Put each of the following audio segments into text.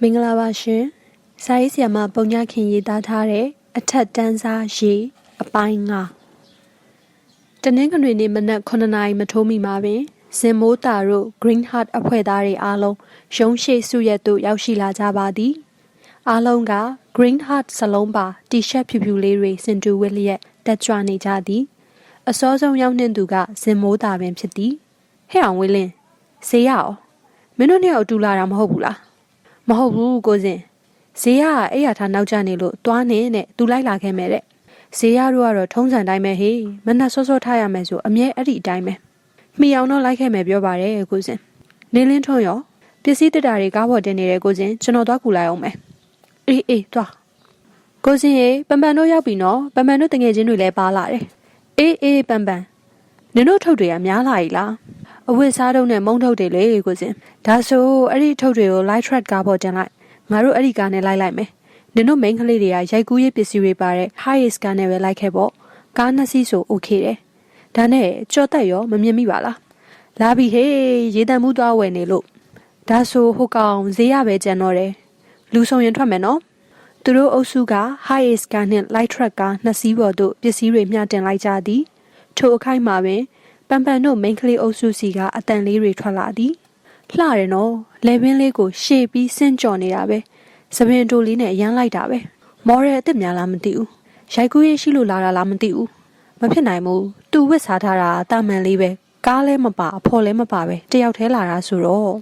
မင်္ဂလာပါရှင်စာရေးဆရာမပုံညခင်ရေးသားထားတဲ့အထက်တန်းစားရေအပိုင်း9တနင်္ဂနွေနေ့မနက်9နာရီမထိုးမီမှာပင်ဇင်မိုးတာတို့ Green Heart အဖွဲ့သားတွေအားလုံးရုံးရှိစုရက်သို့ရောက်ရှိလာကြပါသည်အားလုံးက Green Heart စလုံးပါတီရှပ်ဖြူဖြူလေးတွေစင်တူဝစ်လျက်တက်ကြွနေကြသည်အစောဆုံးရောက်နှင့်သူကဇင်မိုးတာပင်ဖြစ်သည်ဟဲ့အောင်ဝင်းလင်းဈေးရအောင်မင်းတို့နှစ်ယောက်အတူလာတာမဟုတ်ဘူးလားမဟုတ်ဘူးကိုစင်ဈေးရအဲ့ရထားနောက်ကျနေလို့တွားနေနဲ့သူလိုက်လာခဲ့မယ်တဲ့ဈေးရတို့ကတော့ထုံးစံတိုင်းပဲဟေးမနှက်စောစောထားရမယ်ဆိုအမြဲအဲ့ဒီအတိုင်းပဲမိအောင်တော့လိုက်ခဲ့မယ်ပြောပါတယ်ကိုစင်နေလင်းထုံးရောပစ္စည်းတက်တာတွေကားပေါ်တင်နေတဲ့ကိုစင်ကျွန်တော်သွားကူလိုက်အောင်မယ်အေးသွားကိုစင်ရေပန်ပန်တို့ရောက်ပြီနော်ပန်ပန်တို့တငယ်ချင်းတွေလည်းပါလာတယ်အေးပန်ပန်နင်တို့ထုတ်တွေကများလာ E လားအဝတ်စားတုံးနဲ့မုံထုတ်တွေလေကိုစင်ဒါဆိုအဲ့ဒီထုတ်တွေကို light track ကားပေါ်တင်လိုက်ငါတို့အဲ့ဒီကားနဲ့လိုက်မယ်နင်တို့ main ကလေးတွေကရိုက်ကူးရေးပစ္စည်းတွေပါတဲ့ highest ကားနဲ့ပဲလိုက်ခဲ့ပေါ့ကားနှစ်စီးဆို okay တယ်ဒါနဲ့ကြော်တက်ရောမမြင်မိပါလားလာပြီဟေးရေတံမှုသွားဝယ်နေလို့ဒါဆိုဟိုကောင်ဈေးရပဲကျန်တော့တယ်လူဆောင်ရင်ထွက်မယ်နော်သူတို့အုပ်စုက highest ကားနဲ့ light track ကားနှစ်စီးပေါ်သို့ပစ္စည်းတွေမျှတင်လိုက်ကြသည်ထိုအခိုက်မှာပင်ပန်ပန်တို့မိန်းကလေးအုပ်စုစီကအတန်လေးတွေထွက်လာသည်လှတယ်နော်လေပင်လေးကိုရှေ့ပြီးဆင့်ကြော်နေတာပဲစပင်တိုလေးနဲ့ရမ်းလိုက်တာပဲမော်ရယ်အစ်စ်များလားမသိဘူးရိုက်ကူးရေးရှိလို့လာတာလားမသိဘူးမဖြစ်နိုင်ဘူးသူဝစ်စားထားတာတာမန်လေးပဲကားလည်းမပါအဖော်လည်းမပါပဲတယောက်တည်းလာတာဆိုတော့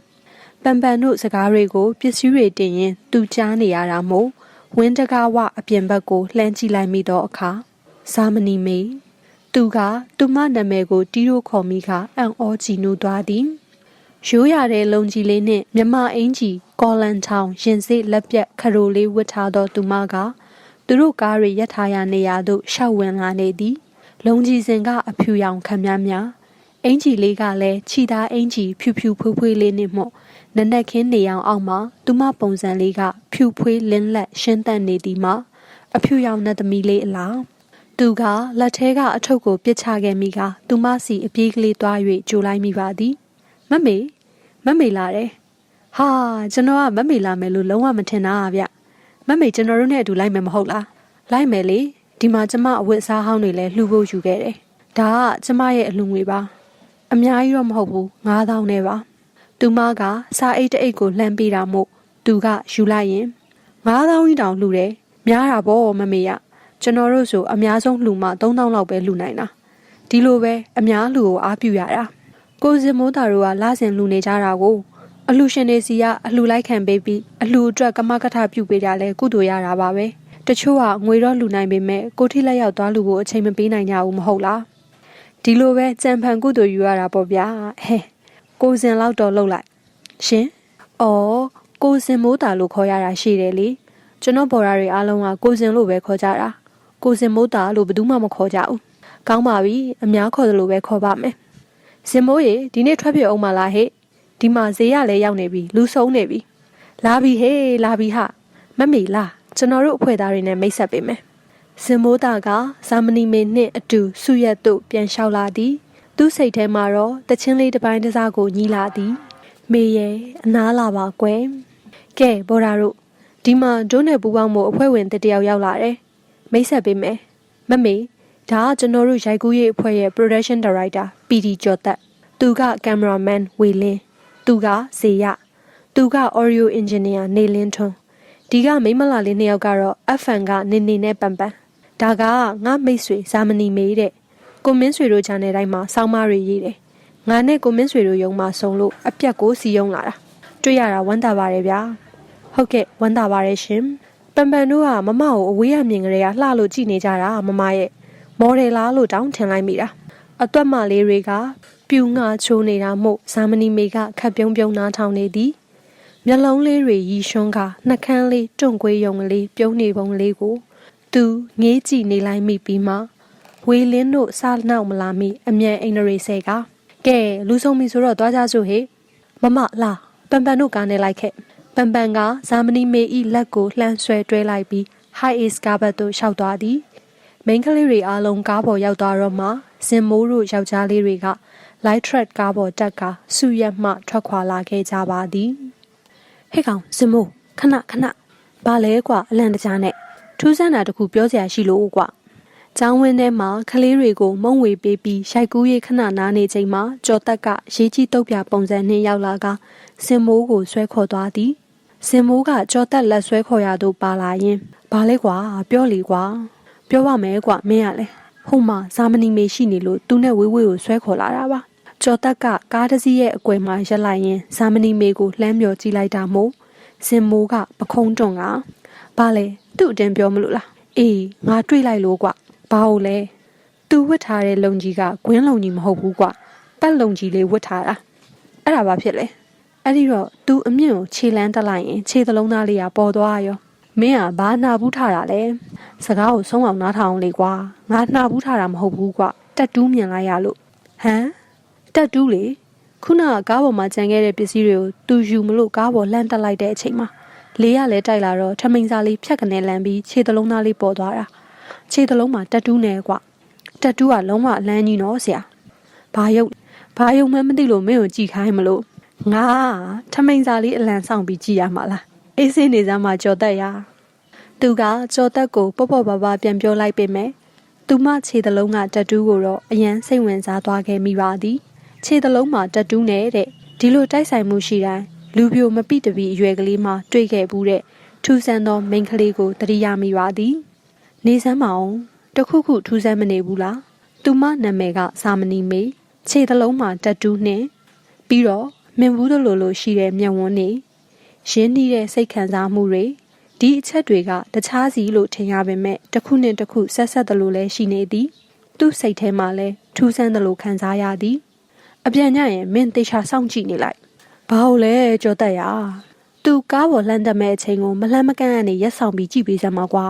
ပန်ပန်တို့စကားတွေကိုပစ္စည်းတွေတင်ရင်သူကြားနေရတာမို့ဝင်းတကားဝအပြင်ဘက်ကိုလှမ်းကြည့်လိုက်မိတော့အခါဇာမနီမေသူကသူမနာမည်ကိုတီးရိုးခေါ်မိကအံ့ဩကြည်နူးသွားသည်ရိုးရတဲ့လုံကြီးလေးနှင့်မြမအင်ကြီးကော်လန်ထောင်ရင်စိလက်ပြက်ခရိုလေးဝတ်ထားသောသူမကသူတို့ကားတွေရပ်ထားရနေရာသို့ရှောက်ဝင်လာနေသည်လုံကြီးစင်ကအဖြူရောင်ခံများအင်ကြီးလေးကလည်းခြိသားအင်ကြီးဖြူဖြူဖွေးဖွေးလေးနှင့်မှနက်နက်ခင်းနေအောင်အောက်မှာသူမပုံစံလေးကဖြူဖွေးလင်းလက်ရှင်းတန့်နေသည်မှာအဖြူရောင်နတ်သမီးလေးအလားသူကလက်ထဲကအထုပ်ကိုပစ်ချခဲ့မိကသူမစီအပြေးကလေးသွား၍ကြိုလိုက်မိပါသည်မမေလာတယ်ဟာကျွန်တော်ကမမေလာမယ်လို့လုံးဝမထင်တာဗျမမေကျွန်တော်တို့နဲ့အတူလိုက်မယ်မဟုတ်လားလိုက်မယ်လေဒီမှာကျမအဝတ်အစားဟောင်းတွေလည်းလှူဖို့ယူခဲ့တယ်ဒါကကျမရဲ့အလှူငွေပါအများကြီးတော့မဟုတ်ဘူး9000နဲ့ပါသူမကစားအိတ်တအိတ်ကိုလှမ်းပေးတာမို့သူကယူလိုက်ရင်9000ကြီးတောင်လှူတယ်များတာပေါ့မမေရကျွန်တော်တို့ဆိုအများဆုံးလှူမှ3000လောက်ပဲလှူနိုင်တာဒီလိုပဲအများလှူကိုအားပြုရတာကိုစင်မိုးတာတို့ကလာစင်လှူနေကြတာကိုအလှူရှင်တွေစီကအလှူလိုက်ခံပေးပြီးအလှူအတွက်ကမကထပြုပေးကြလဲကုသိုလ်ရတာပါပဲတချို့ကငွေတော့လှူနိုင်ပေမဲ့ကိုထိလက်ရောက်သွားလှူဖို့အချိန်မပေးနိုင်ကြဘူးမဟုတ်လားဒီလိုပဲကြံဖန်ကုသိုလ်ယူရတာပေါ့ဗျာဟဲကိုစင်လောက်တော့လှုပ်လိုက်ရှင်ကိုစင်မိုးတာလို့ခေါ်ရတာရှိတယ်လေကျွန်တော်ဘော်ရာတွေအားလုံးကကိုစင်လို့ပဲခေါ်ကြတာကိုစင်မိုးတာလို့ဘယ်သူမှမခေါ်ကြဘူးကောင်းပါပြီအများခေါ်တယ်လို့ပဲခေါ်ပါမယ်စင်မိုးရေဒီနေ့ထွက်ပြအောင်မလားဟဲ့ဒီမှာဈေးရလဲရောက်နေပြီလူဆုံးနေပြီလာပြီဟေးလာပြီဟာမမေလာကျွန်တော်တို့အဖွဲ့သားတွေနဲ့မိတ်ဆက်ပေးမယ်စင်မိုးတာကဇာမနီမေနှင့်အတူစုရက်သို့ပြန်လျှောက်လာသည်သူ့စိတ်ထဲမှာတော့တချင်းလေးတစ်ပိုင်းတစ်စားကိုညီးလာသည်မေရဲ့အနားလာပါကွယ်ကဲဘော်ဒါတို့ဒီမှာဒုနဲ့ပူပေါင်းမှုအဖွဲ့ဝင်တစ်ယောက်ရောက်လာတယ်မိတ်ဆက်ပေးမယ်မမေဒါကကျွန်တော်တို့ရိုက်ကူးရေးအဖွဲ့ရဲ့ production director PD ကျော်သက်သူက cameraman ဝေလင်းသူကဇေယသူက audio engineer နေလင်းထွန်းဒီကမိမလာလေးနှစ်ယောက်ကတော့ FN ကနေနေနဲ့ပန်ပန်ဒါကငါမိတ်ဆွေဇာမနီမေတဲ့ကိုမင်းဆွေတို့ channel တိုင်းမှာစောင်းမတွေရေးတယ်ငါနဲ့ကိုမင်းဆွေတို့ရုံမှာဆုံလို့အပြက်ကိုစီယုံလာတာတွေ့ရတာဝမ်းသာပါတယ်ဗျာဟုတ်ကဲ့ဝမ်းသာပါတယ်ရှင်ပန်ပန်တို့ကမမကိုအဝေးရမြင်ကလေးကလှလို့ကြည့်နေကြတာမမရဲ့မော်ဒယ်လားလို့တောင်းထင်လိုက်မိတာအသွက်မလေးတွေကပြူငါချိုးနေတာမို့ဇာမနီမေကခက်ပြုံးပြုံးနားထောင်နေသည်မျက်လုံးလေးတွေရီရွှန်းကနှကန်းလေးတွန့်ကွေးယုံကလေးပြုံးနေပုံလေးကိုသူငေးကြည့်နေလိုက်မိပြီးမှဝေလင်းတို့စားနောက်မလာမိအမြန်အိန္ဒြေဆဲကကဲလူဆုံးပြီဆိုတော့သွားကြစို့ဟေ့မမလာပန်ပန်တို့ကားနဲ့လိုက်ခဲ့ပန်ပန်ကဇာမနီမေဤလက်ကိုလှမ်းဆွဲတွဲလိုက်ပြီး high ace ကားဘက်သို့ရှောက်သွားသည်မိန်းကလေးတွေအားလုံးကားပေါ်ရောက်သွားတော့မှဇင်မိုးတို့ယောက်ျားလေးတွေက light track ကားပေါ်တက်ကစုရက်မှထွက်ခွာလာခဲ့ကြပါသည်ဟဲ့ကောင်ဇင်မိုး ခဏဘာလဲကွာအလန့်တကြားနဲ့ထူးဆန်းတာတခုပြောစရာရှိလို့ကွာကျောင်းဝင်းထဲမှာကလေးတွေကိုမုံဝေပေးပြီးရိုက်ကူးရေးခဏနားနေချိန်မှာကျော်တက်ကရေးကြီးတုပ်ပြပုံစံနဲ့ရောက်လာကစင်မိုးကိုဆွဲခေါ်သွားသည်စင်မိုးကကျော်တက်လက်ဆွဲခေါ်ရသူပါလာရင်ဘာလဲကွာပြောလေကွာပြောပါမယ်ကွာမင်းရလဲဟိုမှာဇာမနီမေရှိနေလို့သူနဲ့ဝေးဝေးကိုဆွဲခေါ်လာတာပါကျော်တက်ကကားတစ်စီးရဲ့အကွယ်မှာရက်လိုက်ရင်ဇာမနီမေကိုလှမ်းမြော်ကြည့်လိုက်တာမို့စင်မိုးကပခုံးတွန်ကဘာလဲသူ့အတင်းပြောမလို့လားအေးငါတွေးလိုက်လို့ကွာဘာလို့လဲသူဝတ်ထားတဲ့လုံကြီးကဂွင်းလုံကြီးမဟုတ်ဘူးကွာပတ်လုံကြီးလေးဝတ်ထားတာအဲ့ဒါဘာဖြစ်လဲအဲ့ဒီတော့သူအမြင့်ကိုခြေလန်းတက်လိုက်ရင်ခြေသလုံးသားလေးကပေါ်သွားရောမင်းကဘာနှာဘူးထားတာလဲစကားကိုဆုံးအောင်နားထောင်အောင်လေကွာငါနှာဘူးထားတာမဟုတ်ဘူးကွာတက်တူးမြင်လိုက်ရလို့ဟမ်တက်တူးလေခုနကကားပေါ်မှာကြံခဲ့တဲ့ပစ္စည်းတွေကိုသူယူမလို့ကားပေါ်လှမ်းတက်လိုက်တဲ့အချိန်မှာလေးရလဲတိုက်လာတော့ထမိန်စာလေးဖြတ်ကနေလန်ပြီးခြေသလုံးသားလေးပေါ်သွားတာခြေသလုံးမှာတက်တူးနေကွာတက်တူးကလုံးဝအလန်းကြီးနော်ဆရာဘာယုံမှမသိလို့မင်းကိုကြည်ခိုင်းမလို့ငါထမိန်စာလေးအလံဆောင်ပြီးကြည်ရမှာလားအေးစင်းနေစမ်းမှာကြော်တက်ရသူကကြော်တက်ကိုပေါ့ပေါ့ပါပါပြန်ပြောလိုက်ပေမဲ့သူမခြေသလုံးကတက်တူးကိုတော့အရန်စိတ်ဝင်စားသွားခဲ့မိပါသည်ခြေသလုံးမှာတက်တူးနေတဲ့ဒီလိုတိုက်ဆိုင်မှုရှိတိုင်းလူပြိုမပိတပီအရွယ်ကလေးမှတွေ့ခဲ့ဘူးတဲ့ထူဆန်းသောမိန်းကလေးကိုတတိယမိပါသည်နေစမ်းမအောင်တခုခုထူဆန်းမနေဘူးလားသူမနာမည်ကစာမဏီမေခြေသလုံးမှာတက်တူးနှင့်ပြီးတော့မင်ဘူးတို့လိုရှိတဲ့မျက်ဝန်းနေရင်းနှီးတဲ့စိတ်ခံစားမှုတွေဒီအချက်တွေကတခြားစီလို့ထင်ရပေမဲ့တစ်ခုနဲ့တစ်ခုဆက်သလိုလဲရှိနေသည်သူ့စိတ်ထဲမှာလဲထူးဆန်းသလိုခံစားရသည်အပြန်ညရင်မင်းတေချာစောင့်ကြည့်နေလိုက်ဘာလို့လဲကြောတက်ရသူကားပေါ်လှမ်းတက်မဲ့အချိန်ကိုမလှမ်းမကန့်ကနေရက်ဆောင်ပြီးကြည့်ပေးစမ်းပါကွာ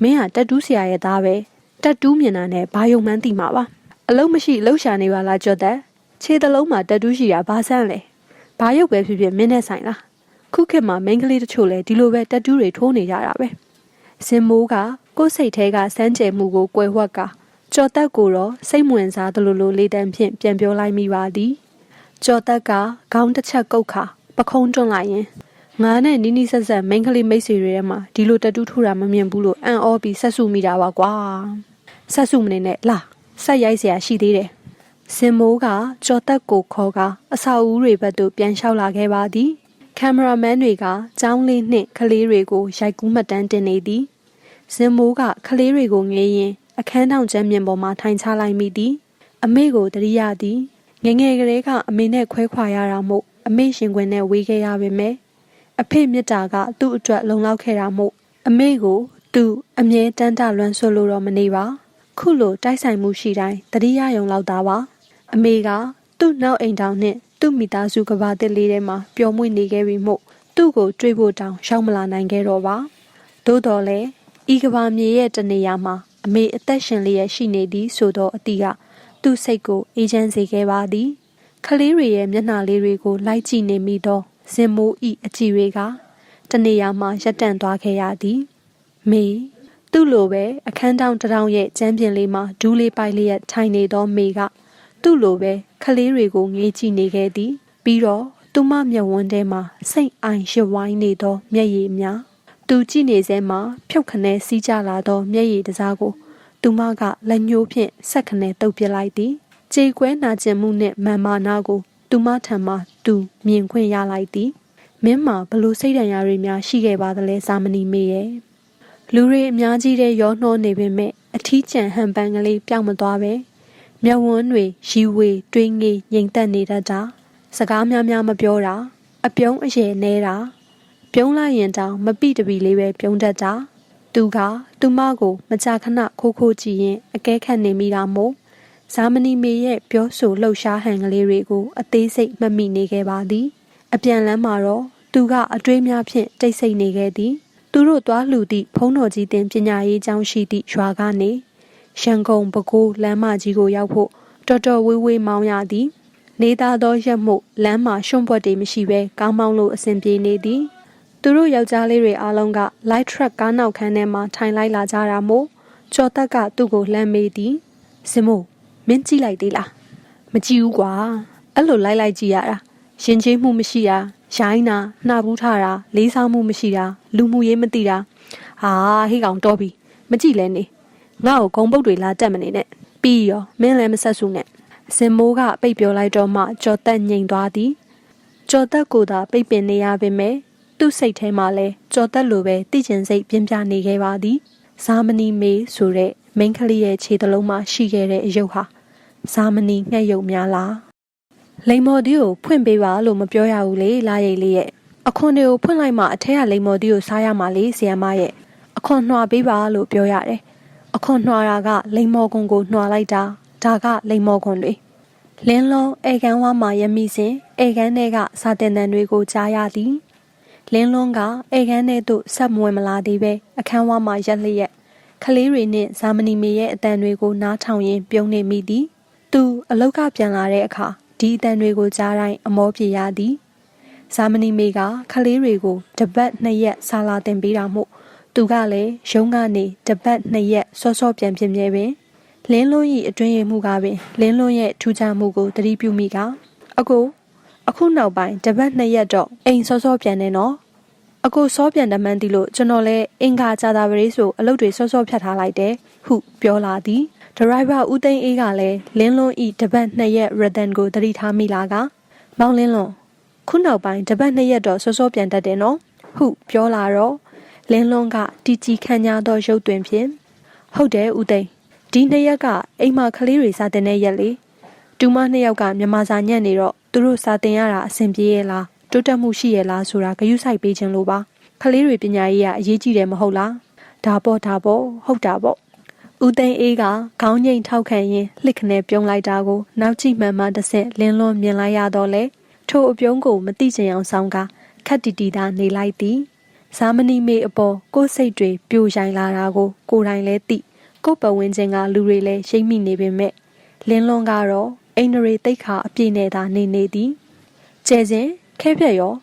မင်းကတက်တူးဆရာရဲ့သားပဲတက်တူးမြင်တာနဲ့ဘာယုံမှန်းသိမှာပါအလုံးမရှိလှုပ်ရှာနေပါလားကြောတက်ခြေသလုံးမှာတက်တူးရှိတာဘာဆန်းလဲဘာရုပ်ပဲဖြစ်ဖြစ်မင်းနဲ့ဆိုင်လားခုခေတ်မှာမိန်းကလေးတချို့လဲဒီလိုပဲတက်တူးတွေထိုးနေကြတာပဲစင်မိုးကကိုယ်စိတ်ထဲကစမ်းကြယ်မှုကိုကွယ်ဝှက်ကကြော်တက်ကိုတော့စိတ်ဝင်စားသလိုလိုလေးတန်းဖြင့်ပြန်ပြောလိုက်မိပါသည်ကြော်တက်ကခေါင်းတစ်ချက်ကုတ်ခါပခုံးတွန်းလိုက်ရင်ငါနဲ့နီးနီးဆက်ဆက်မိန်းကလေးမိတ်ဆွေတွေထဲမှာဒီလိုတက်တူးထိုးတာမမြင်ဘူးလို့အံ့ဩပြီးဆက်စုမိတာပါကွာဆက်စုမနေနဲ့လာဆက်ရိုက်เสียရှိသေးတယ်စင်မိုးကကြော်တက်ကိုခေါ်ကအဆောက်အဦတွေဘက်သို့ပြန်လျှောက်လာခဲ့ပါသည်ကင်မရာမန်တွေကចောင်းလေးနှင့်ကလေးတွေကိုရိုက်ကူးမှတ်တမ်းတင်နေသည်စင်မိုးကကလေးတွေကိုငေးရင်အခန်းထောင်ကျမ်းမြင်ပေါ်မှာထိုင်ချလိုက်မိသည်အမေကိုတရိယာသည်ငငယ်ကလေးကအမေနဲ့ခွဲခွာရတာမို့အမေရှင်ခွင်နဲ့ဝေးခဲ့ရပေမဲ့အဖေမြတ်တာကသူ့အတွက်လုံလောက်ခဲ့တာမို့အမေကိုသူအမြဲတမ်းတလွမ်းဆွလို့တော့မနေပါခုလိုတိုက်ဆိုင်မှုရှိတိုင်းတရိယာယုံလောက်သားပါအမေကသူ့နောက်အိမ်တောင်နဲ့သူ့မိသားစုကဘာတစ်လေးထဲမှာပျော်မွေ့နေခဲ့ပြီမို့သူ့ကိုတွေ့ဖို့တောင်ရောက်မလာနိုင်ခဲ့တော့ပါသို့တော်လည်းဤကဘာမြေရဲ့တနေရာမှာအမေအသက်ရှင်လျက်ရှိနေသည်ဆိုတော့အတီးကသူ့စိတ်ကိုအေးချမ်းစေခဲ့ပါသည်ခလေးတွေရဲ့မျက်နှာလေးတွေကိုလိုက်ကြည့်နေမိတော့ဇင်မိုးဤအကြည့်တွေကတနေရာမှာရပ်တန့်သွားခဲ့ရသည်မေသူ့လိုပဲအခန်းတောင်တောင်ရဲ့ကျမ်းပြင်လေးမှာဒူးလေးပိုက်လျက်ထိုင်နေသောမေကသူ့လိုပဲခလေးတွေကိုငေးကြည့်နေခဲ့သည်ပြီးတော့သူမမျက်ဝန်းထဲမှာစိတ်အိုင်ရွှဝိုင်းနေသောမျက်ရည်များသူကြည့်နေစဲမှာဖြုတ်ခနဲစီးကြလာသောမျက်ရည်တစားကိုသူမကလက်ညှိုးဖြင့်ဆက်ခနဲတုပ်ပစ်လိုက်သည်ကြေကွဲနာကျင်မှုနှင့်မာမာနာကိုသူမထံမှသူမြင်ခွင့်ရလိုက်သည်မင်းမှာဘလို့စိတ်ဒဏ်ရာတွေများရှိခဲ့ပါသလဲစာမဏီမေရဲ့လူတွေအများကြီးတဲ့ရောနှောနေပေမဲ့အထီးကျန်ဟန်ပန်ကလေးပြောင်းမသွားပဲမျက်ဝန်းတွေရီဝေတွေးငေးငြိမ်သက်နေတတ်တာစကားများများမပြောတာအပြုံးအရည်နေတာပြုံးလိုက်ရင်တောင်မပိတပီလေးပဲပြုံးတတ်တာသူကသူမကိုမကြာခဏခိုးကြည့်ရင်အကဲခတ်နေမိတာမို့ဇာမဏီမေရဲ့ပြောဆိုလှုပ်ရှားဟန်ကလေးတွေကိုအသေးစိတ်မှတ်မိနေခဲ့ပါသည်အပြန်လမ်းမှာတော့သူကအတွေးများဖြင့်တိတ်ဆိတ်နေခဲ့သည်သူတို့သွားလှူသည့်ဖုံးတော်ကြီးတင်ပညာရေးကျောင်းရှိသည့်ရွာကနေရန်ကုန်ပဲခူးလမ်းမကြီးကိုရောက်ဖို့တော်တော်ဝေးဝေးမောင်းရသည်နေသားသောရက်မှုလမ်းမှာရှုံ့ပွက်တွေမရှိဘဲကောင်းမောင်းလို့အဆင်ပြေနေသည်သူတို့ယောက်ျားလေးတွေအားလုံးက light truck ကားနောက်ခန်းထဲမှာထိုင်လိုက်လာကြတာမို့ကျော်တက်ကသူ့ကိုလှမ်းမေးသည်စင်မို့မင်းကြည့်လိုက်သေးလားမကြည့်ဘူးကွာအဲ့လိုလိုက်ကြည့်ရတာရင်ကျေးမှုမရှိတာရ ရိုင်းတာနှာဘူးထားတာလေးစားမှုမရှိတာလူမှုရေးမသိတာဟာဟိကောင်တော်ပြီမကြည့်လဲနေငါ့ကိုဂုံပုတ်တွေလာတက်မနေနဲ့ပြီးရောမင်းလည်းမဆက်စုနဲ့စင်မိုးကပိတ်ပြောလိုက်တော့မှကြော်တက်ငိမ်သွားသည်ကြော်တက်ကိုသာပိတ်ပင်နေရပေမဲ့သူ့စိတ်ထဲမှာလဲကြော်တက်လိုပဲတိကျင်စိတ်ပြင်းပြနေခဲ့ပါသည်ဇာမနီမေဆိုတဲ့မိန်းကလေးရဲ့ခြေသလုံးမှာရှိခဲ့တဲ့အယုတ်ဟာဇာမနီငှက်ယုတ်များလားလိမ်မော်ဒီကိုဖွင့်ပေးပါလို့မပြောရဘူးလေလာရိတ်လေးရဲ့အခွန်တွေကိုဖွင့်လိုက်မှအထက်ကလိမ်မော်ဒီကိုစားရမှာလေဆီယမရဲ့အခွန်နှွာပေးပါလို့ပြောရတယ်အခွန်နှွာတာကလိမ်မော်ကွန်ကိုနှွာလိုက်တာဒါကလိမ်မော်ကွန်တွေလင်းလုံးဧကန်ဝါမှာရမိစဉ်ဧကန်ထဲကစာတင်တန်တွေကိုကြားရသည်လင်းလုံးကဧကန်ထဲသို့ဆက်မဝင်မလာသေးပဲအခန်းဝါမှာရက်လျက်ကလေးတွေနဲ့ဇာမနီမေရဲ့အတန်တွေကိုနားထောင်ရင်းပြုံးနေမိသည်သူအလောက်ကပြန်လာတဲ့အခါဒီအတန်တွေကိုကြားတိုင်းအမောပြေရသည်ဇာမနီမေကကလေးတွေကိုတပတ်2ရက်ဆာလာတင်ပေးတာမို့သူကလည်းရုံးကနေတပတ်2ရက်စောစောပြန်ပြင်မြဲပင်လင်းလုံး၏အတွင်းရမှုကပင်လင်းလုံးရဲ့ထူးခြားမှုကိုသတိပြုမိကအကိုအခုနောက်ပိုင်းတပတ်2ရက်တော့အိမ်စောစောပြန်နေနော်အကိုစောပြန်တမန်တီလို့ကျွန်တော်လည်းအင်္ဂါကြာတာပရိဆိုအလုပ်တွေစောစောဖြတ်ထားလိုက်တယ်ဟုပြောလာသည်ဒရိုက်ဘာဦးသိန်းအေးကလည်းလင်းလွန်းဤတပတ်2ရက်ရတန်ကိုသတိထားမိလာကမောင်လင်းလွန်းခုနောက်ပိုင်းတပတ်2ရက်တော့စောစောပြန်တတ်တယ်နော်ဟုပြောလာတော့လင်းလွန်းကတီတီခန့်ညာသောရုပ်တွင်ဖြင့်ဟုတ်တယ်ဦးသိန်းဒီ2ရက်ကအိမ်မှာကလေးတွေစာတင်တဲ့ရက်လေတူမ2ယောက်ကမြန်မာစာညံ့နေတော့သူတို့စာတင်ရတာအဆင်ပြေရဲ့လားတိုးတက်မှုရှိရဲ့လားဆိုတာဂရုစိုက်ပေးခြင်းလို့ပါကလေးတွေပညာရေးကအရေးကြီးတယ်မဟုတ်လားဒါပေါ့ဟုတ်တာပေါ့ဦးသိန်းအေးကခေါင်းငိမ့်ထောက်ခံရင်းလှစ်ခနဲပြုံးလိုက်တာကိုနောက်ကြည့်မှန်မှတစ်ဆက်လင်းလွန်းမြင်လိုက်ရတော့လေထိုအပြုံးကိုမတိကျင်အောင်ဆောင်ကခက်တီတီသာနေလိုက်သည်ဇာမနီမေအပေါ်ကိုယ်စိတ်တွေပြိုရိုင်လာတာကိုကိုယ်တိုင်လဲသိကိုယ်ပဝင်းချင်းကလူတွေလဲရိပ်မိနေပေမဲ့လင်းလွန်းကတော့အိန္ဒြေတိတ်ခါအပြည့်နဲ့သာနေသည်ကျဲချင်းခဲဖြက်ရော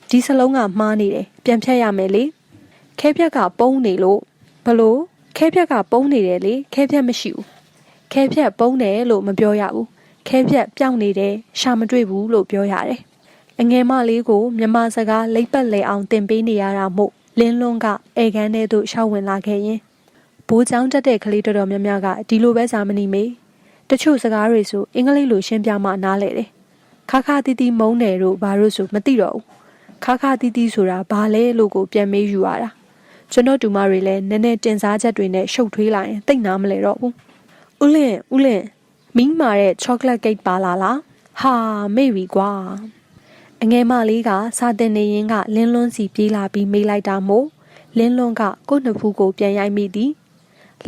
ဒီစလုံးကမှားနေတယ်ပြန်ဖြတ်ရမယ်လေခဲဖြက်ကပုံးနေလို့ဘလို့ခဲဖြက်ကပုံးနေတယ်လေခဲဖြက်မရှိဘူးခဲဖြက်ပုံးတယ်လို့မပြောရဘူးခဲဖြက်ပြောင်းနေတယ်ရှာမတွေ့ဘူးလို့ပြောရတယ်အငယ်မလေးကိုမြမစကားလိပ်ပတ်လေအောင်တင်ပေးနေရတာမို့လင်းလွန်းကဧကန်ထဲသို့ရှောက်ဝင်လာခဲ့ရင်ဘိုးချောင်းတက်တဲ့ကလေးတော်တော်များများကဒီလိုပဲဇာမနီမေတချို့စကားတွေဆိုအင်္ဂလိပ်လိုရှင်းပြမှနားလဲတယ်ခါခါတီတီမုန်းတယ်တို့ဘာလို့ဆိုမသိတော့ဘူးခါခါတီတီဆိုတာဘာလဲလို့ကိုပြန်မေးယူရတာကျွန်တော်တူမတွေလည်းနည်းနည်းတင်စားချက်တွေနဲ့ရှုပ်ထွေးလာရင်တိတ်နာမလဲတော့ဘူးဦးလင်းမင်းမာတဲ့ chocolate cake ပါလာလားဟာမေ့ပြီကွာအငယ်မလေးကစာတင်နေရင်ကလင်းလွန်းစီပြေးလာပြီးမေးလိုက်တာမို့လင်းလွန်းကကိုယ့်နှစ်ဖူးကိုပြန်ရိုက်မိသည်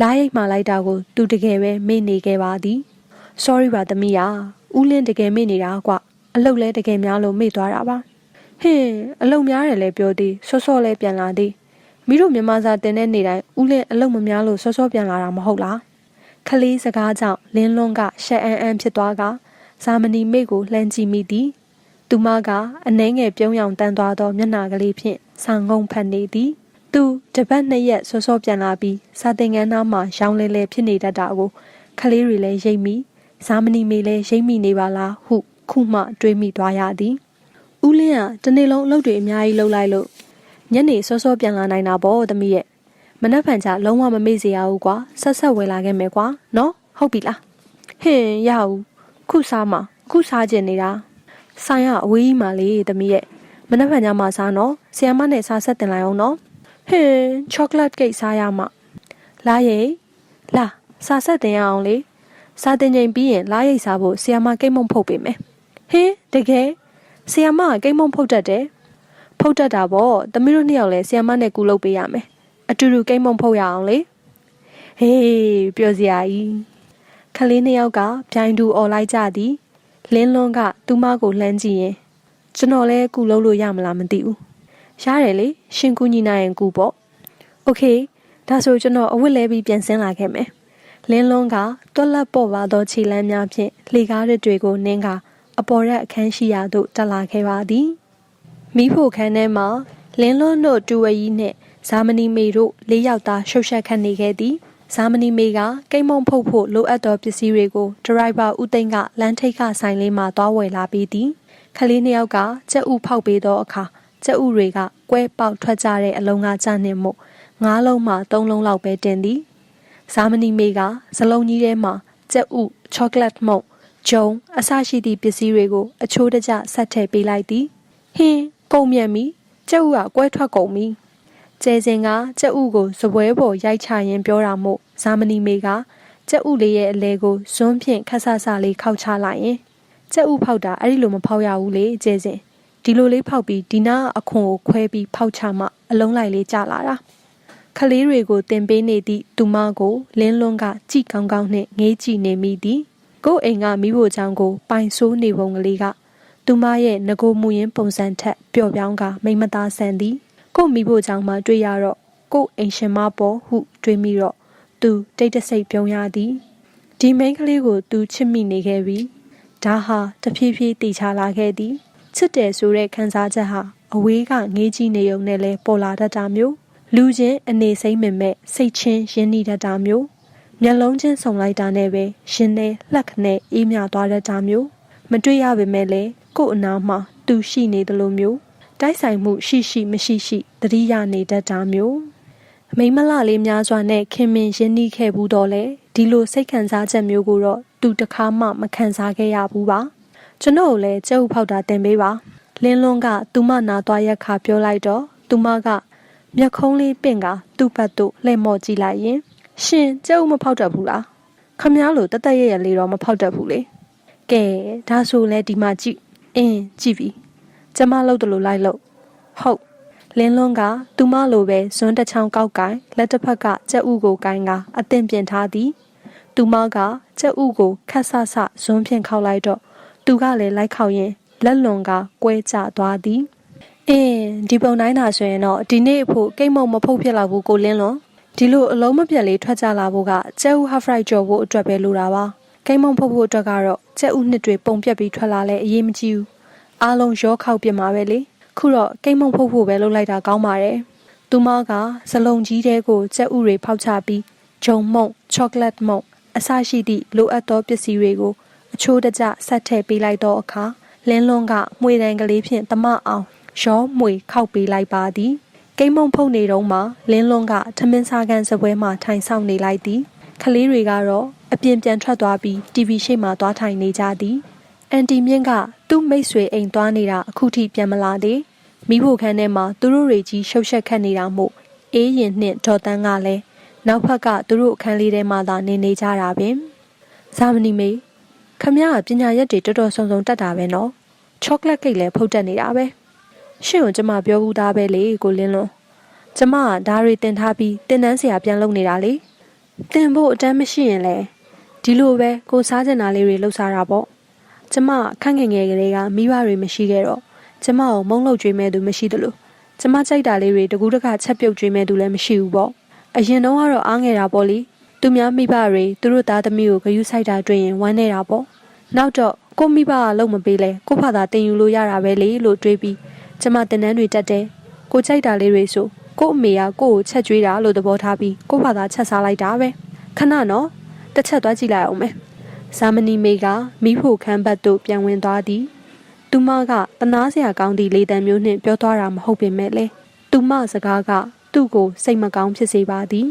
လားရိတ်မှလိုက်တာကိုသူတကယ်ပဲမေ့နေခဲ့ပါသည် sorry ပါသမီးဦးလင်းတကယ်မေ့နေတာကွအလုတ်လဲတကယ်များလို့မေ့သွားတာပါဟင်းအလုတ်များတယ်လဲပြောသည်စောလဲပြန်လာသည်မိတို့မြန်မာစာတင်တဲ့နေ့တိုင်းဦးလင်းအလုတ်မများလို့စောပြန်လာတာမဟုတ်လားခလေးစကားကြောင့်လင်းလွန်းကရှက်အန်းဖြစ်သွားကဇာမနီမိတ်ကိုလှမ်းကြည့်မိသည်သူမကအနှဲငယ်ပြုံးရောင်တန်းသွားသောမျက်နှာကလေးဖြင့်ဆောင်းငုံဖတ်နေသည်သူတပတ်2ရက်စောပြန်လာပြီးစာတင်ခန်းသားမှာရောင်လဲဖြစ်နေတတ်တာကိုခလေးတွေလည်းရိပ်မိဇာမနီမေလည်းရိပ်မိနေပါလားဟုခုမှတွေးမိသွားရသည်ဦးလင်းကတနေ့လုံးအလုပ်တွေအများကြီးလုပ်လိုက်လို့ညနေစောပြန်လာနိုင်တာပေါ့သမီးရဲ့မနှက်ဖန်ချလုံးဝမမေ့စေရဘူးကွာဆက်ဝယ်လာခဲ့မယ်ကွာနော်ဟုတ်ပြီလားဟင်းရဘူးခုစားကျင်နေတာဆိုင်ကအဝေးကြီးမှလေသမီးရဲ့မနှက်ဖန်ချမှစားနော်ဆီယမနဲ့စားဆက်တင်လိုက်အောင်နော်ဟင်း chocolate cake စားရမှလားရိတ်လားစားဆက်တင်ရအောင်လေစားတင်ချိန်ပြီးရင်လားရိတ်စားဖို့ဆီယမကိတ်မုံဖုတ်ပေးမယ်ဟင်းတကယ်ဆီယမကကိတ်မုံဖုတ်တတ်တယ်ဖုတ်တတ်တာပေါ့သမီးတို့နှစ်ယောက်လည်းဆီယမနဲ့ကူလုပ်ပေးရမယ်အတူတူကိတ်မုံဖုတ်ရအောင်လေဟေးပြောစရာကြီးခလေးနှစ်ယောက်ကပြိုင်တူអော်လိုက်ကြသည်လင်းလွန်းကသူမကိုလှမ်းကြည့်ရင်ကျွန်တော်လည်းကူလုပ်လို့ရမလားမသိဘူးရတယ်လေရှင်ကူညီနိုင်ရင်ကူပေါ့โอเคဒါဆိုကျွန်တော်အဝတ်လဲပြီးပြန်ဆင်းလာခဲ့မယ်လင်းလွန်းကတွက်လက်ပေါ်ပါသောခြေလမ်းများဖြင့်လှေကားတွေကိုနင်းကအပေါ်ရက်အခန်းရှိရာသို့တက်လာခဲ့ပါသည်မိဖို့ခန်းထဲမှာလင်းလွန်းတို့တူဝရီနှင့်ဇာမနီမေတို့၄ယောက်သားရှုပ်ရှက်ခတ်နေခဲ့သည် ဇာမနီမေကကိတ်မုံဖုတ်ဖို့လိုအပ်သောပစ္စည်းတွေကိုဒရိုက်ဘာဦးသိန်းကလမ်းထိပ်ကဆိုင်လေးမှာသွားဝယ်လာပြီးသည်ခလေးနှစ်ယောက်ကကြက်ဥဖောက်ပေးသောအခါကြက်ဥတွေကကွဲပေါက်ထွက်ကြတဲ့အလုံးကကြနှင့်မို့9လုံးမှ3လုံးလောက်ပဲတင်သည်ဇာမနီမေကဇလုံးကြီးထဲမှာကြက်ဥချောကလက်မုန့်ဂျုံအစရှိသည့်ပစ္စည်းတွေကိုအချိုးတကျဆက်ထည့်ပေးလိုက်သည်ဟင်းကုန်မြန်ပြီကြက်ဥကကွဲထွက်ကုန်ပြီကျဲစင်ကကြက်ဥကိုစပွဲပေါ်ရိုက်ချရင်ပြောတာမို့ဇာမနီမေကကြက်ဥလေးရဲ့အလဲကိုဇွန်းဖြင့်ခက်ဆဆလေးခောက်ချလိုက်ရင်ကြက်ဥဖောက်တာအဲ့ဒီလိုမဖောက်ရဘူးလေကျဲစင်ဒီလိုလေးဖောက်ပြီးဒီနာအခွန်ကိုခွဲပြီးဖောက်ချမှအလုံးလိုက်လေးကျလာတာခလေးတွေကိုတင်ပေးနေသည့်သူမကိုလင်းလွန်းကကြည်ကောင်းကောင်းနှင့်ငေးကြည့်နေမိသည်ကို့အိမ်ကမိဖို့ချောင်းကိုပိုင်ဆိုးနေပုံကလေးကသူမရဲ့ငကိုမူရင်းပုံစံထက်ပျော့ပြောင်းကမိမသားဆန်သည်ကို့မိဖို့ချောင်းမှာတွေ့ရတော့ကို့အိမ်ရှင်မပေါ်ဟုတွေးမိတော့သူတိတ်တဆိတ်ပြုံးရသည်ဒီမိန်းကလေးကိုသူချစ်မိနေခဲ့ပြီဒါဟာတဖြည်းဖြည်းတည်ချလာခဲ့သည်ချစ်တယ်ဆိုတဲ့ခံစားချက်ဟာအဝေးကငေးကြီးနေုံနဲ့လဲပေါ်လာတတ်တာမျိုးလူချင်းအနေစိမ့်မမဲ့စိတ်ချင်းရင်းနှီးတတ်တာမျိုးမျက်လုံးချင်းဆုံလိုက်တာနဲ့ပဲရှင်နဲ့လှက်ခနဲ့အေးမြသွားတတ်တာမျိုးမတွေ့ရပေမဲ့လဲကို့အနာမှာသူရှိနေတယ်လို့မျိုးတိုက်ဆိုင်မှုရှိရှိမရှိရှိသတိရနေတတ်တာမျိုးမိမလလေးများစွာနဲ့ခင်မင်ရင်းနှီးခဲ့ဘူးတော့လေဒီလိုစိတ်ခံစားချက်မျိုးကိုတော့သူတခါမှမခံစားခဲ့ရဘူးပါကျွန်တော်လည်းကြက်ဥဖောက်တာတင်ပေးပါလင်းလွန်းကသူမနာသွားရက်ခါပြောလိုက်တော့သူမကမျက်ခုံးလေးပင့်ကသူ့ဘက်သို့လှည့်မော့ကြည့်လိုက်ရင်ရှင်ကြက်ဥမဖောက်တတ်ဘူးလားခမည်းလိုတသက်ရရလေးတော့မဖောက်တတ်ဘူးလေကဲဒါဆိုလဲဒီမှာကြည့်ကြည့်ပြီကျမလှုပ်တယ်လို့လိုက်လို့ဟုတ်လင်းလွန်းကသူမလိုပဲဇွန်းတစ်ချောင်းကောက်ကင်လက်တစ်ဖက်ကကြက်ဥကိုကိုင်ကအသင့်ပြင်ထားသည်သူမကကြက်ဥကိုခက်ဆဆဇွန်းဖြင့်ခောက်လိုက်တော့သူကလည်းလိုက်ခောက်ရင်လက်လွန်ကကွဲကျသွားသည်ဒီပုံတိုင်းသာဆိုရင်တော့ဒီနေ့အဖို့ကိတ်မုံမဖုတ်ဖြစ်လောက်ဘူးကိုလင်းလွန်ဒီလိုအလုံးမပြတ်လေးထွက်ကြလာဖို့ကကြက်ဥ half right ကြော်ဖို့အတွက်ပဲလိုတာပါကိတ်မုံဖုတ်ဖို့အတွက်ကတော့ကြက်ဥနှစ်တွေပုံပြက်ပြီးထွက်လာလဲအရေးမကြီးဘူးအားလုံးရောခောက်ပြမှာပဲလေခုတော့ကိတ်မုံဖုတ်ဖို့ပဲလုပ်လိုက်တာကောင်းပါတယ်သူမကဇလုံးကြီးတဲကိုကြက်ဥတွေဖောက်ချပြီးဂျုံမုံချောကလက်မုံအစရှိသည့်လိုအပ်သောပစ္စည်းတွေကိုအချိုးတကျဆက်ထည့်ပေးလိုက်တော့အခါလင်းလွန်းကမှွေတံကလေးဖြင့်တမအောင်ရောမှွေခောက်ပေးလိုက်ပါသည်ကိတ်မုံဖုတ်နေတော့မှလင်းလွန်းကထမင်းစားကန်စပွဲမှာထိုင်ဆောင်နေလိုက်သည်ခလေးတွေကတော့အပြင်ပြန်ထွက်သွားပြီး TV ရှေ့မှာသွားထိုင်နေကြသည်အန်တီမြင့်ကသူ့မိတ်ဆွေအိမ်သွားနေတာအခုထိပြန်မလာသေးမိဖို့ခန်းထဲမှာသူတို့တွေကြီးရှုပ်ရှက်ခတ်နေတာမို့အေးရင်နှင့်ဒေါ်တန်းကလည်းနောက်ဖက်ကသူတို့အခန်းလေးထဲမှာသာနေကြတာပင်ဇာမနီမေခမရပညာရက်တွေတော်တော်ဆုံဆုံတက်တာပဲနော်ချောကလက်ကိတ်လည်းဖုတ်တက်နေတာပဲရှင့်ကိုကျမပြောဘူးသားပဲလေကိုလင်းလွန်ကျမကဓာရီတင်ထားပြီးတင်တန်းဆရာပြန်လုပ်နေတာလေတင်ဖို့အတန်းမရှိရင်လေဒီလိုပဲကိုစားချင်တာလေးတွေလှုပ်ရှားတာပေါ့ကျမခန့်ငယ်ငယ်ကလေးကမိဘတွေမရှိခဲ့တော့ကျမကိုမုန်းလို့ကြွေးမဲ့သူမရှိသလိုကျမကြိုက်တာလေးတွေတကူးတခါချက်ပြုတ်ကြွေးမဲ့သူလည်းမရှိဘူးပေါ့အရင်တော့ကတော့အားငယ်တာပေါ့လေသူများမိဘတွေသူတို့သားသမီးကိုဂရုစိုက်တာတွေ့ရင်ဝမ်းနေတာပေါ့နောက်တော့ကိုမိဘကလုံးမပေးလဲကိုဖသာတင်ယူလို့ရတာပဲလေလို့တွေးပြီးကျမတင်တန်းတွေတက်တယ်ကိုကြိုက်တာလေးတွေဆိုကို့အမေကကို့ကိုချက်ကျွေးတာလို့သဘောထားပြီးကိုဖသာချက်စားလိုက်တာပဲခဏနော်တစ်ချက်သွားကြည့်လိုက်အောင်မယ်ဇာမနီမေကမိဖို့ခန်းဘက်သို့ပြန်ဝင်သွားသည်သူမကတနာစရာကောင်းသည့်လေတံမျိုးနှင့်ပြောသွားတာမဟုတ်ပေမဲ့လေသူမစကားကသူ့ကိုစိတ်မကောင်းဖြစ်စေပါသည်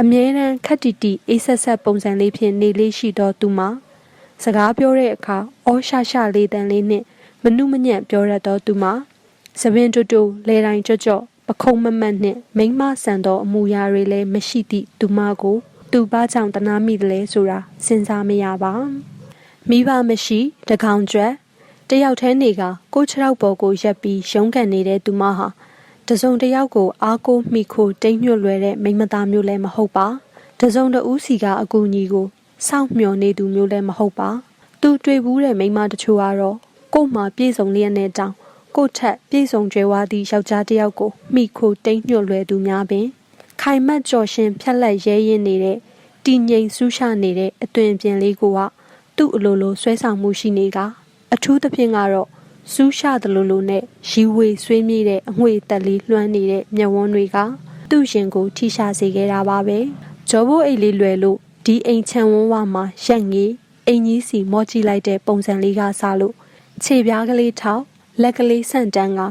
အမြဲတမ်းခက်တီတီအေးဆက်ဆက်ပုံစံလေးဖြင့်နေလေးရှိသောသူမစကားပြောတဲ့အခါအော်ရှာလေးတန်လေးနှင့်မနုမညံ့ပြောရသောသူမသပင်တူတူလေတိုင်းကြော့ကြော့ပခုံးမမတ်နှင့်မိန်းမဆန်သောအမူအရာတွေလည်းမရှိသည့်သူမကိုသူဘာကြောင့်တနာမိတယ်လဲဆိုတာစဉ်းစားမရပါမိဘမရှိတကောင်ကျွတ်တယောက်တည်းနေကကိုခြေထောက်ပေါ်ကိုရက်ပြီးရုန်းကန်နေတဲ့သူမဟာတစုံတယောက်ကိုအားကိုးမိခိုတိမ်ညွတ်လွယ်တဲ့မိန်းမသားမျိုးလည်းမဟုတ်ပါတစုံတဦးစီကအကူအညီကိုစောင့်မျှော်နေသူမျိုးလည်းမဟုတ်ပါသူတွေ့ဘူးတဲ့မိန်းမတချို့ကတော့ကို့မှာပြည့်စုံလျက်နဲ့တောင်ကို့ထက်ပြည့်စုံကြွယ်ဝသည့်ယောက်ျားတစ်ယောက်ကိုမိခိုတိမ်ညွတ်လွယ်သူများပင်ခိုင်မတ်ကြော်ရှင်ဖြက်လက်ရဲရင်နေတဲ့တည်ငြိမ်ဆူးရှနေတဲ့အသွင်ပြင်လေးကိုကသူ့အလိုလိုဆွဲဆောင်မှုရှိနေကအထူးသဖြင့်ကတော့ဆူးရှသလိုလိုနဲ့ရီဝေဆွေးမြေ့တဲ့အငွေတက်လေးလွှမ်းနေတဲ့မျက်ဝန်းတွေကသူ့ရင်ကိုထိရှာစေခဲ့တာပါပဲ ကျော်ဘိုးအိတ်လေးလွယ်လို့ဒီအိမ်ချန်ဝန်းဝမှာရက်ငေးအိမ်ကြီးစီမော့ကြည့်လိုက်တဲ့ပုံစံလေးကစားလို့ခြေပြားကလေးထောက်လက်ကလေးဆန့်တန်းက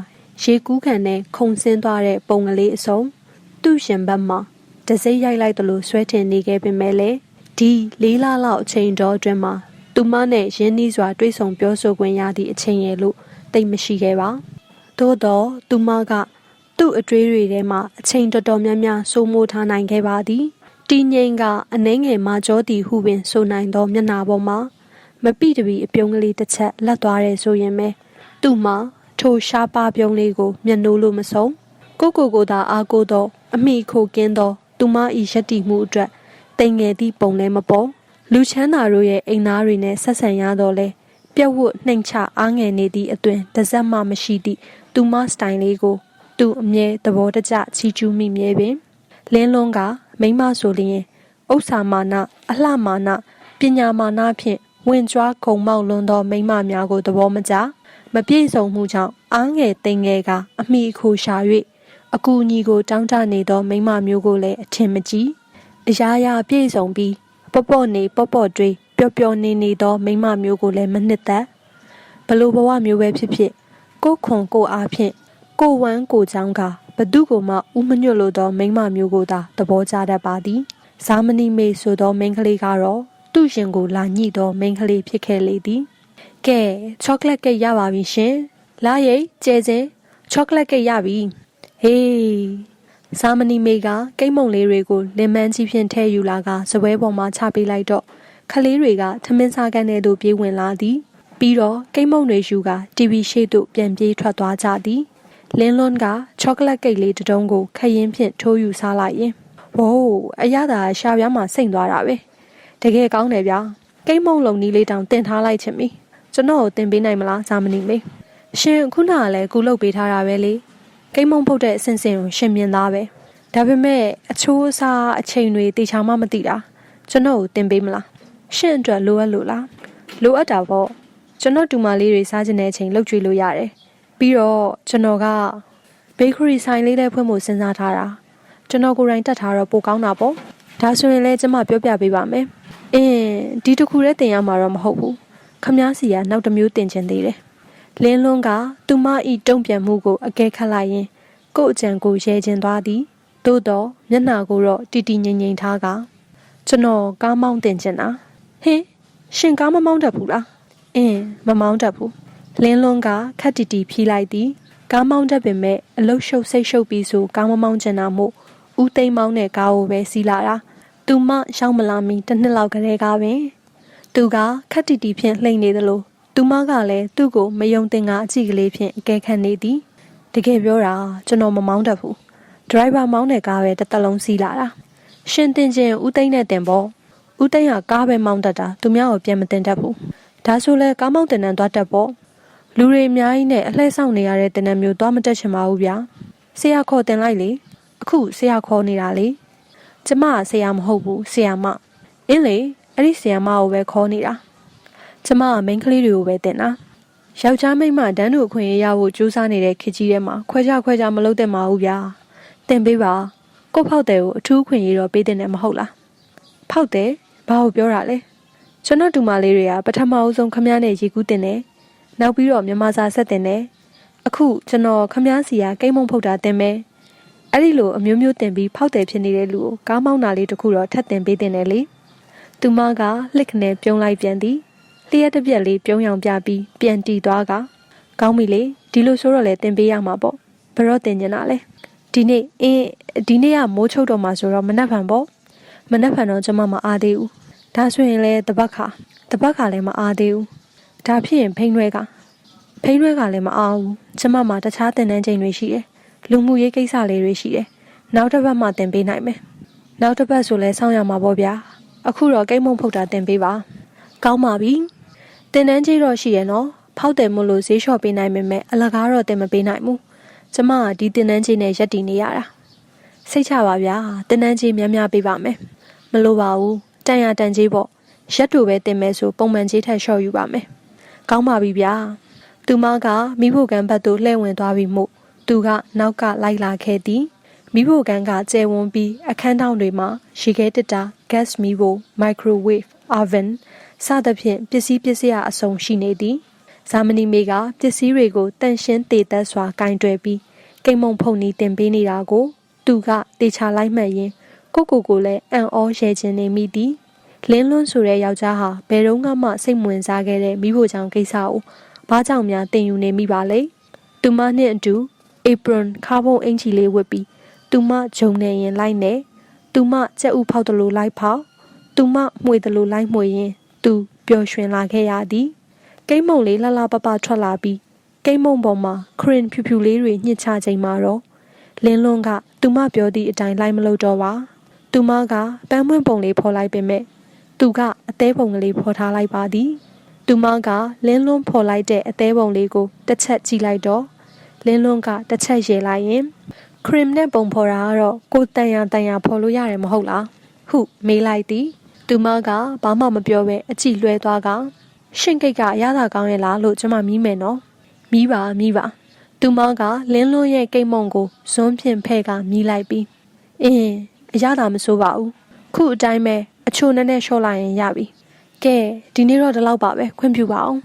ရေကူးခံနဲ့ခုန်ဆင်းသွားတဲ့ပုံကလေးအစုံသူ့ရှင်ဘက်မှာတစိမ့်ရိုက်လိုက်သလိုဆွဲထင်နေခဲ့ပေမဲ့လေဒီ၄လလောက်အချိန်တော်အတွင်းမှာသူမနဲ့ရင်းနှီးစွာတွေ့ဆုံပြောဆိုခွင့်ရသည့်အချိန်ရဲ့လို့သိမရှိခဲ့ပါသို့တော့သူမကသူ့အတွေးတွေထဲမှာအချိန်တော်တော်များများစိုးမိုးထားနိုင်ခဲ့ပါသည်တီငိန်ကအနှဲငယ်မာကျောတီဟုပင်ဆိုနိုင်သောမျက်နှာပေါ်မှာမပိတပီအပြုံးကလေးတစ်ချက်လက်သွားတယ်ဆိုရင်ပဲသူ့မှာထိုရှားပါပြုံးလေးကိုမျက်နှိုးလို့မဆုံးကိုသာအားကိုတော့အမိခိုကင်းသောသူမ၏ယက်တီမှုအတွက်တိမ်ငယ်သည့်ပုံလည်းမပေါ်လူချမ်းသာတို့ရဲ့အိမ်သားတွေနဲ့ဆက်ဆံရတော့လဲပြက်ဝတ်နှိမ်ချအားငယ်နေသည့်အတွင်တစ်စက်မှမရှိသည့်သူမစတိုင်လေးကိုသူအမြဲသဘောတကျချီကျူးမိမြဲပင်လင်းလွန်းကမိမဆိုလျင်ဥစ္စာမာနအလှမာနပညာမာနဖြင့်ဝင်ကြွားခုံမောက်လွန်းသောမိမများကိုသဘောမကျမပြည့်စုံမှုကြောင့်အားငယ်သိမ်ငယ်ကအမိအခိုရှာ၍အကူအညီကိုတောင်းတနေသောမိမမျိုးကိုလည်းအထင်မကြီးအရာရာပြည့်စုံပြီးပေါ့နေပေါ့တွေးပျော်နေသောမိမမျိုးကိုလည်းမနှစ်သက်ဘလို့ဘဝမျိုးပဲဖြစ်ဖြစ်ကိုခွန်ကိုအားဖြင့်ကိုဝမ်းကိုချောင်းကဘသူကိုမှဥမညွတ်လို့သောမိမမျိုးကိုသာသဘောကျတတ်ပါသည်ဇာမနီမေဆိုသောမိန်းကလေးကတော့သူ့ရှင်ကိုလာညှိသောမိန်းကလေးဖြစ်ခဲ့လေသည်ကဲချောကလက်ကိတ်ရပါပြီရှင်လာရိတ်ကျဲချင်းချောကလက်ကိတ်ရပြီဟေးဇာမနီမေကကိတ်မုံလေးတွေကိုလင်မန်းကြီးဖြင့်ထဲယူလာကစပွဲပေါ်မှာချပေးလိုက်တော့ခလေးတွေကထမင်းစားကန်းထဲသို့ပြေးဝင်လာသည်ပြီးတော့ကိတ်မုံတွေယူကတီဗီရှေ့သို့ပြန်ပြေးထွက်သွားကြသည်လင်းလွန်းကချောကလက်ကိတ်လေးတစ်တုံးကိုခရင်ဖြင့်ထိုးယူစားလိုက်ရင်ဝိုးအရသာရှာပြားမှာစိမ့်သွားတာပဲတကယ်ကောင်းတယ်ဗျာကိတ်မုံလုံနီးလေးတောင်တင်ထားလိုက်ချင်ပြီကျွန်တော်ကိုတင်ပေးနိုင်မလားဇာမနီမေရှင်ခုနကလည်းကူလုပ်ပေးထားတာပဲလေကိတ်မုံဖုတ်တဲ့အစင်စင်ကိုရှင်မြင်သားပဲဒါပေမဲ့အချိုးအစားအချိန်တွေတေချာမှမသိတာကျွန်တော်ကိုတင်ပေးမလားရှင်အတွက်လိုအပ်လို့လားလိုအပ်တာပေါ့ကျွန်တော်တူမလေးတွေစားချင်တဲ့အချိန်လှုပ်ကြွေးလို့ရတယ်ပြီးတော့ကျွန်တော်ကဘေကရီဆိုင်လေးလည်းဖွင့်ဖို့စဉ်းစားထားတာကျွန်တော်ကိုယ်တိုင်တက်ထားတော့ပိုကောင်းတာပေါ့ဒါဆိုရင်လည်းကျွန်မပြောပြပေးပါမယ်ဒီတစ်ခုတည်းတင်ရမှာတော့မဟုတ်ဘူးခမားစီကနောက်တစ်မျိုးတင်ချင်သေးတယ်လင်းလွန်းကသူမဤတုံ့ပြန်မှုကိုအကဲခတ်လိုက်ရင်ကို့အကြံကိုရဲကျင်သွားသည်သို့တော့မျက်နှာကိုတော့တီတီငိမ့်ငိမ့်ထားကကျွန်တော်ကားမောင်းတင်ချင်တာဟင်ရှင်ကားမမောင်းတတ်ဘူးလားမမောင်းတတ်ဘူးလင်းလွန်းကခက်တီတီဖြီးလိုက်သည်ကားမောင်းတတ်ပေမဲ့အလုတ်ရှုပ်စိတ်ရှုပ်ပြီးဆိုကားမမောင်းချင်တာမို့ဦးသိမ်းမောင်းတဲ့ကားကိုပဲစီးလာတာသူမရောက်မလာမီတစ်နှစ်လောက်ကလေးကပင်သူကခက်တီတီဖြင့်လှိမ့်နေသလိုသူမကလည်းသူ့ကိုမယုံသင်ကအကြည့်ကလေးဖြင့်အကဲခတ်နေသည်တကယ်ပြောတာကျွန်တော်မမောင်းတတ်ဘူးဒရိုင်ဘာမောင်းတဲ့ကားပဲတစ်သက်လုံးစီးလာတာရှင်တင်ချင်းဦးသိန်းနဲ့တင်ပေါ့ဦးသိန်းကကားပဲမောင်းတတ်တာသူများကိုပြန်မတင်တတ်ဘူးဒါဆိုလဲကားမောင်းတင်တန်းသွားတတ်ပေါ့လူတွေအများကြီးနဲ့အလှည့်ဆောင်နေရတဲ့တင်တန်းမျိုးသွားမတက်ချင်ပါဘူးဗျာဆရာခေါ်တင်လိုက်လေအခုဆရာခေါ်နေတာလေကျမဆရာမဟုတ်ဘူးဆရာမအင်းလေအဲ့ဒီဆရာမကိုပဲခေါ်နေတာကျမကမိန်းကလေးတွေကိုပဲတင်တာယောက်ျားမိန်းမတန်းတူအခွင့်အရေးရဖို့ကြိုးစားနေတဲ့ခေတ်ကြီးထဲမှာခွဲခြားမလုပ်တဲ့မှာဘူးဗျာတင်ပေးပါကိုဖောက်တယ်ကိုအထူးခွင့်ရတော့ပေးတင်တယ်မဟုတ်လားဖောက်တယ်ဘာကိုပြောတာလဲကျွန်တော်တူမလေးတွေကပထမအဆုံးခမားနဲ့ရေကူးတင်တယ်နောက်ပြီးတော့မြန်မာစာဆက်တင်တယ်အခုကျွန်တော်ခမားစီကကိတ်မုံဖုတ်တာတင်မယ်အဲ့ဒီလိုအမျိုးမျိုးတင်ပြီးဖောက်တယ်ဖြစ်နေတဲ့လူကိုကားမောင်းတာလေးတခုတော့ထပ်တင်ပေးတင်တယ်လေသူမကလှစ်ခနဲ့ပြုံးလိုက်ပြန်သည်လျှက်တစ်ပြက်လေးပြုံးရောင်ပြပြီးပြန်တီသွားကကောင်းပြီလေဒီလိုဆိုတော့လေတင်ပေးရမှာပေါ့ဘယ်တော့တင်ကျင်တာလဲဒီနေ့ကမိုးချုပ်တော့မှဆိုတော့မနှက်ဖန်ပေါ့မနှက်ဖန်တော့ကျမမအားသေးဘူးဒါဆိုရင်လေတပတ်ခါလည်းမအားသေးဘူးဒါဖြစ်ရင်ဖိန်းရွဲကလည်းမအားဘူးကျမမှာတခြားတင်တန်းချိန်တွေရှိတယ်လူမှုရေးကိစ္စလေးတွေရှိတယ်နောက်တစ်ပတ်မှတင်ပေးနိုင်မယ်နောက်တစ်ပတ်ဆိုလဲစောင့်ရမှာပေါ့ဗျာအခုတော့ကိတ်မုံဖုတ်တာတင်ပေးပါကောင်းပါပြီတင်တန်းကြီးတော့ရှိရနော်ဖောက်တယ်မို့လို့ဈေးလျှော့ပေးနိုင်ပေမဲ့အလကားတော့တင်မပေးနိုင်ဘူးကျမကဒီတင်တန်းကြီးနဲ့ရက်တည်နေရတာစိတ်ချပါဗျာတင်တန်းကြီးများပေးပါမယ်မလိုပါဘူးတန်ရတန်ကြီးပေါ့ရက်တူပဲတင်မယ်ဆိုပုံမှန်ကြီးထက်လျှော့ယူပါမယ်ကောင်းပါပြီဗျာသူမကမိဖို့ကံဘတ်သို့လှည့်ဝင်သွားပြီးမို့သူကနောက်ကလိုက်လာခဲ့သည် မိဖို့ကန်ကကျဲဝန်းပြီးအခန်းထောင်တွေမှာရေခဲတစ်တာ gas မီးဖို့ microwave oven စသဖြင့်ပစ္စည်းအစုံရှိနေသည်ဇာမနီမေကပစ္စည်းတွေကိုတန့်ရှင်းတည်သက်စွာကင်တွယ်ပြီးကိမုံဖုန်နီတင်ပေးနေတာကိုသူကတေချာလိုက်မှတ်ရင်ကိုလည်းအံ့ဩရဲခြင်းနေမိသည်လင်းလွန်းဆိုတဲ့ယောက်ျားဟာဘယ်တော့မှစိတ်ဝင်စားခဲ့တဲ့မိဖို့ကြောင့်ကိစ္စကိုဘာကြောင့်များတင်ယူနေမိပါလဲသူမနှင့်အတူ apron ခါဘုံအင်ချီလေးဝတ်ပြီးသူမဂျုံနေရင်လိုက်နေသူမကြက်ဥဖောက်တလို့လိုက်ဖောက်သူမမှွေတလို့လိုက်မှွေရင်သူပျော်ရွှင်လာခဲ့ရသည်ကိမုံလေးလှလှပပထွက်လာပြီးကိမုံပေါ်မှာခရင်ဖြူဖြူလေးတွေညှစ်ချချိန်မှာတော့လင်းလွန်းကသူမပြောသည့်အတိုင်းလိုက်မလို့တော့ပါသူမကပန်းပွင့်ပုံလေးဖော်လိုက်ပေမဲ့သူကအသေးပုံကလေးဖော်ထားလိုက်ပါသည်သူမကလင်းလွန်းဖော်လိုက်တဲ့အသေးပုံလေးကိုတစ်ချက်ကြည့်လိုက်တော့လင်းလွန်းကတစ်ချက်ရေလိုက်ရင်ခရင်နဲ့ပုံဖော်တာကတော့ကိုတန်ရဖော်လို့ရတယ်မဟုတ်လားဟုမေးလိုက်သည်သူမကဘာမှမပြောဘဲအကြည့်လွှဲသွားကရှင့်ကိတ်ကရတာကောင်းရဲ့လားလို့ကျွန်မမီးမယ်နော်မီးပါသူမကလင်းလွန်းရဲ့ကိတ်မုံကိုဇွန်းဖြင့်ဖဲ့ကမီးလိုက်ပြီးအရတာမဆိုးပါဘူးခုအတိုင်းပဲအချိုနဲ့လျှော့လိုက်ရင်ရပြီကဲဒီနေ့တော့ဒီလောက်ပါပဲခွင့်ပြုပါအောင်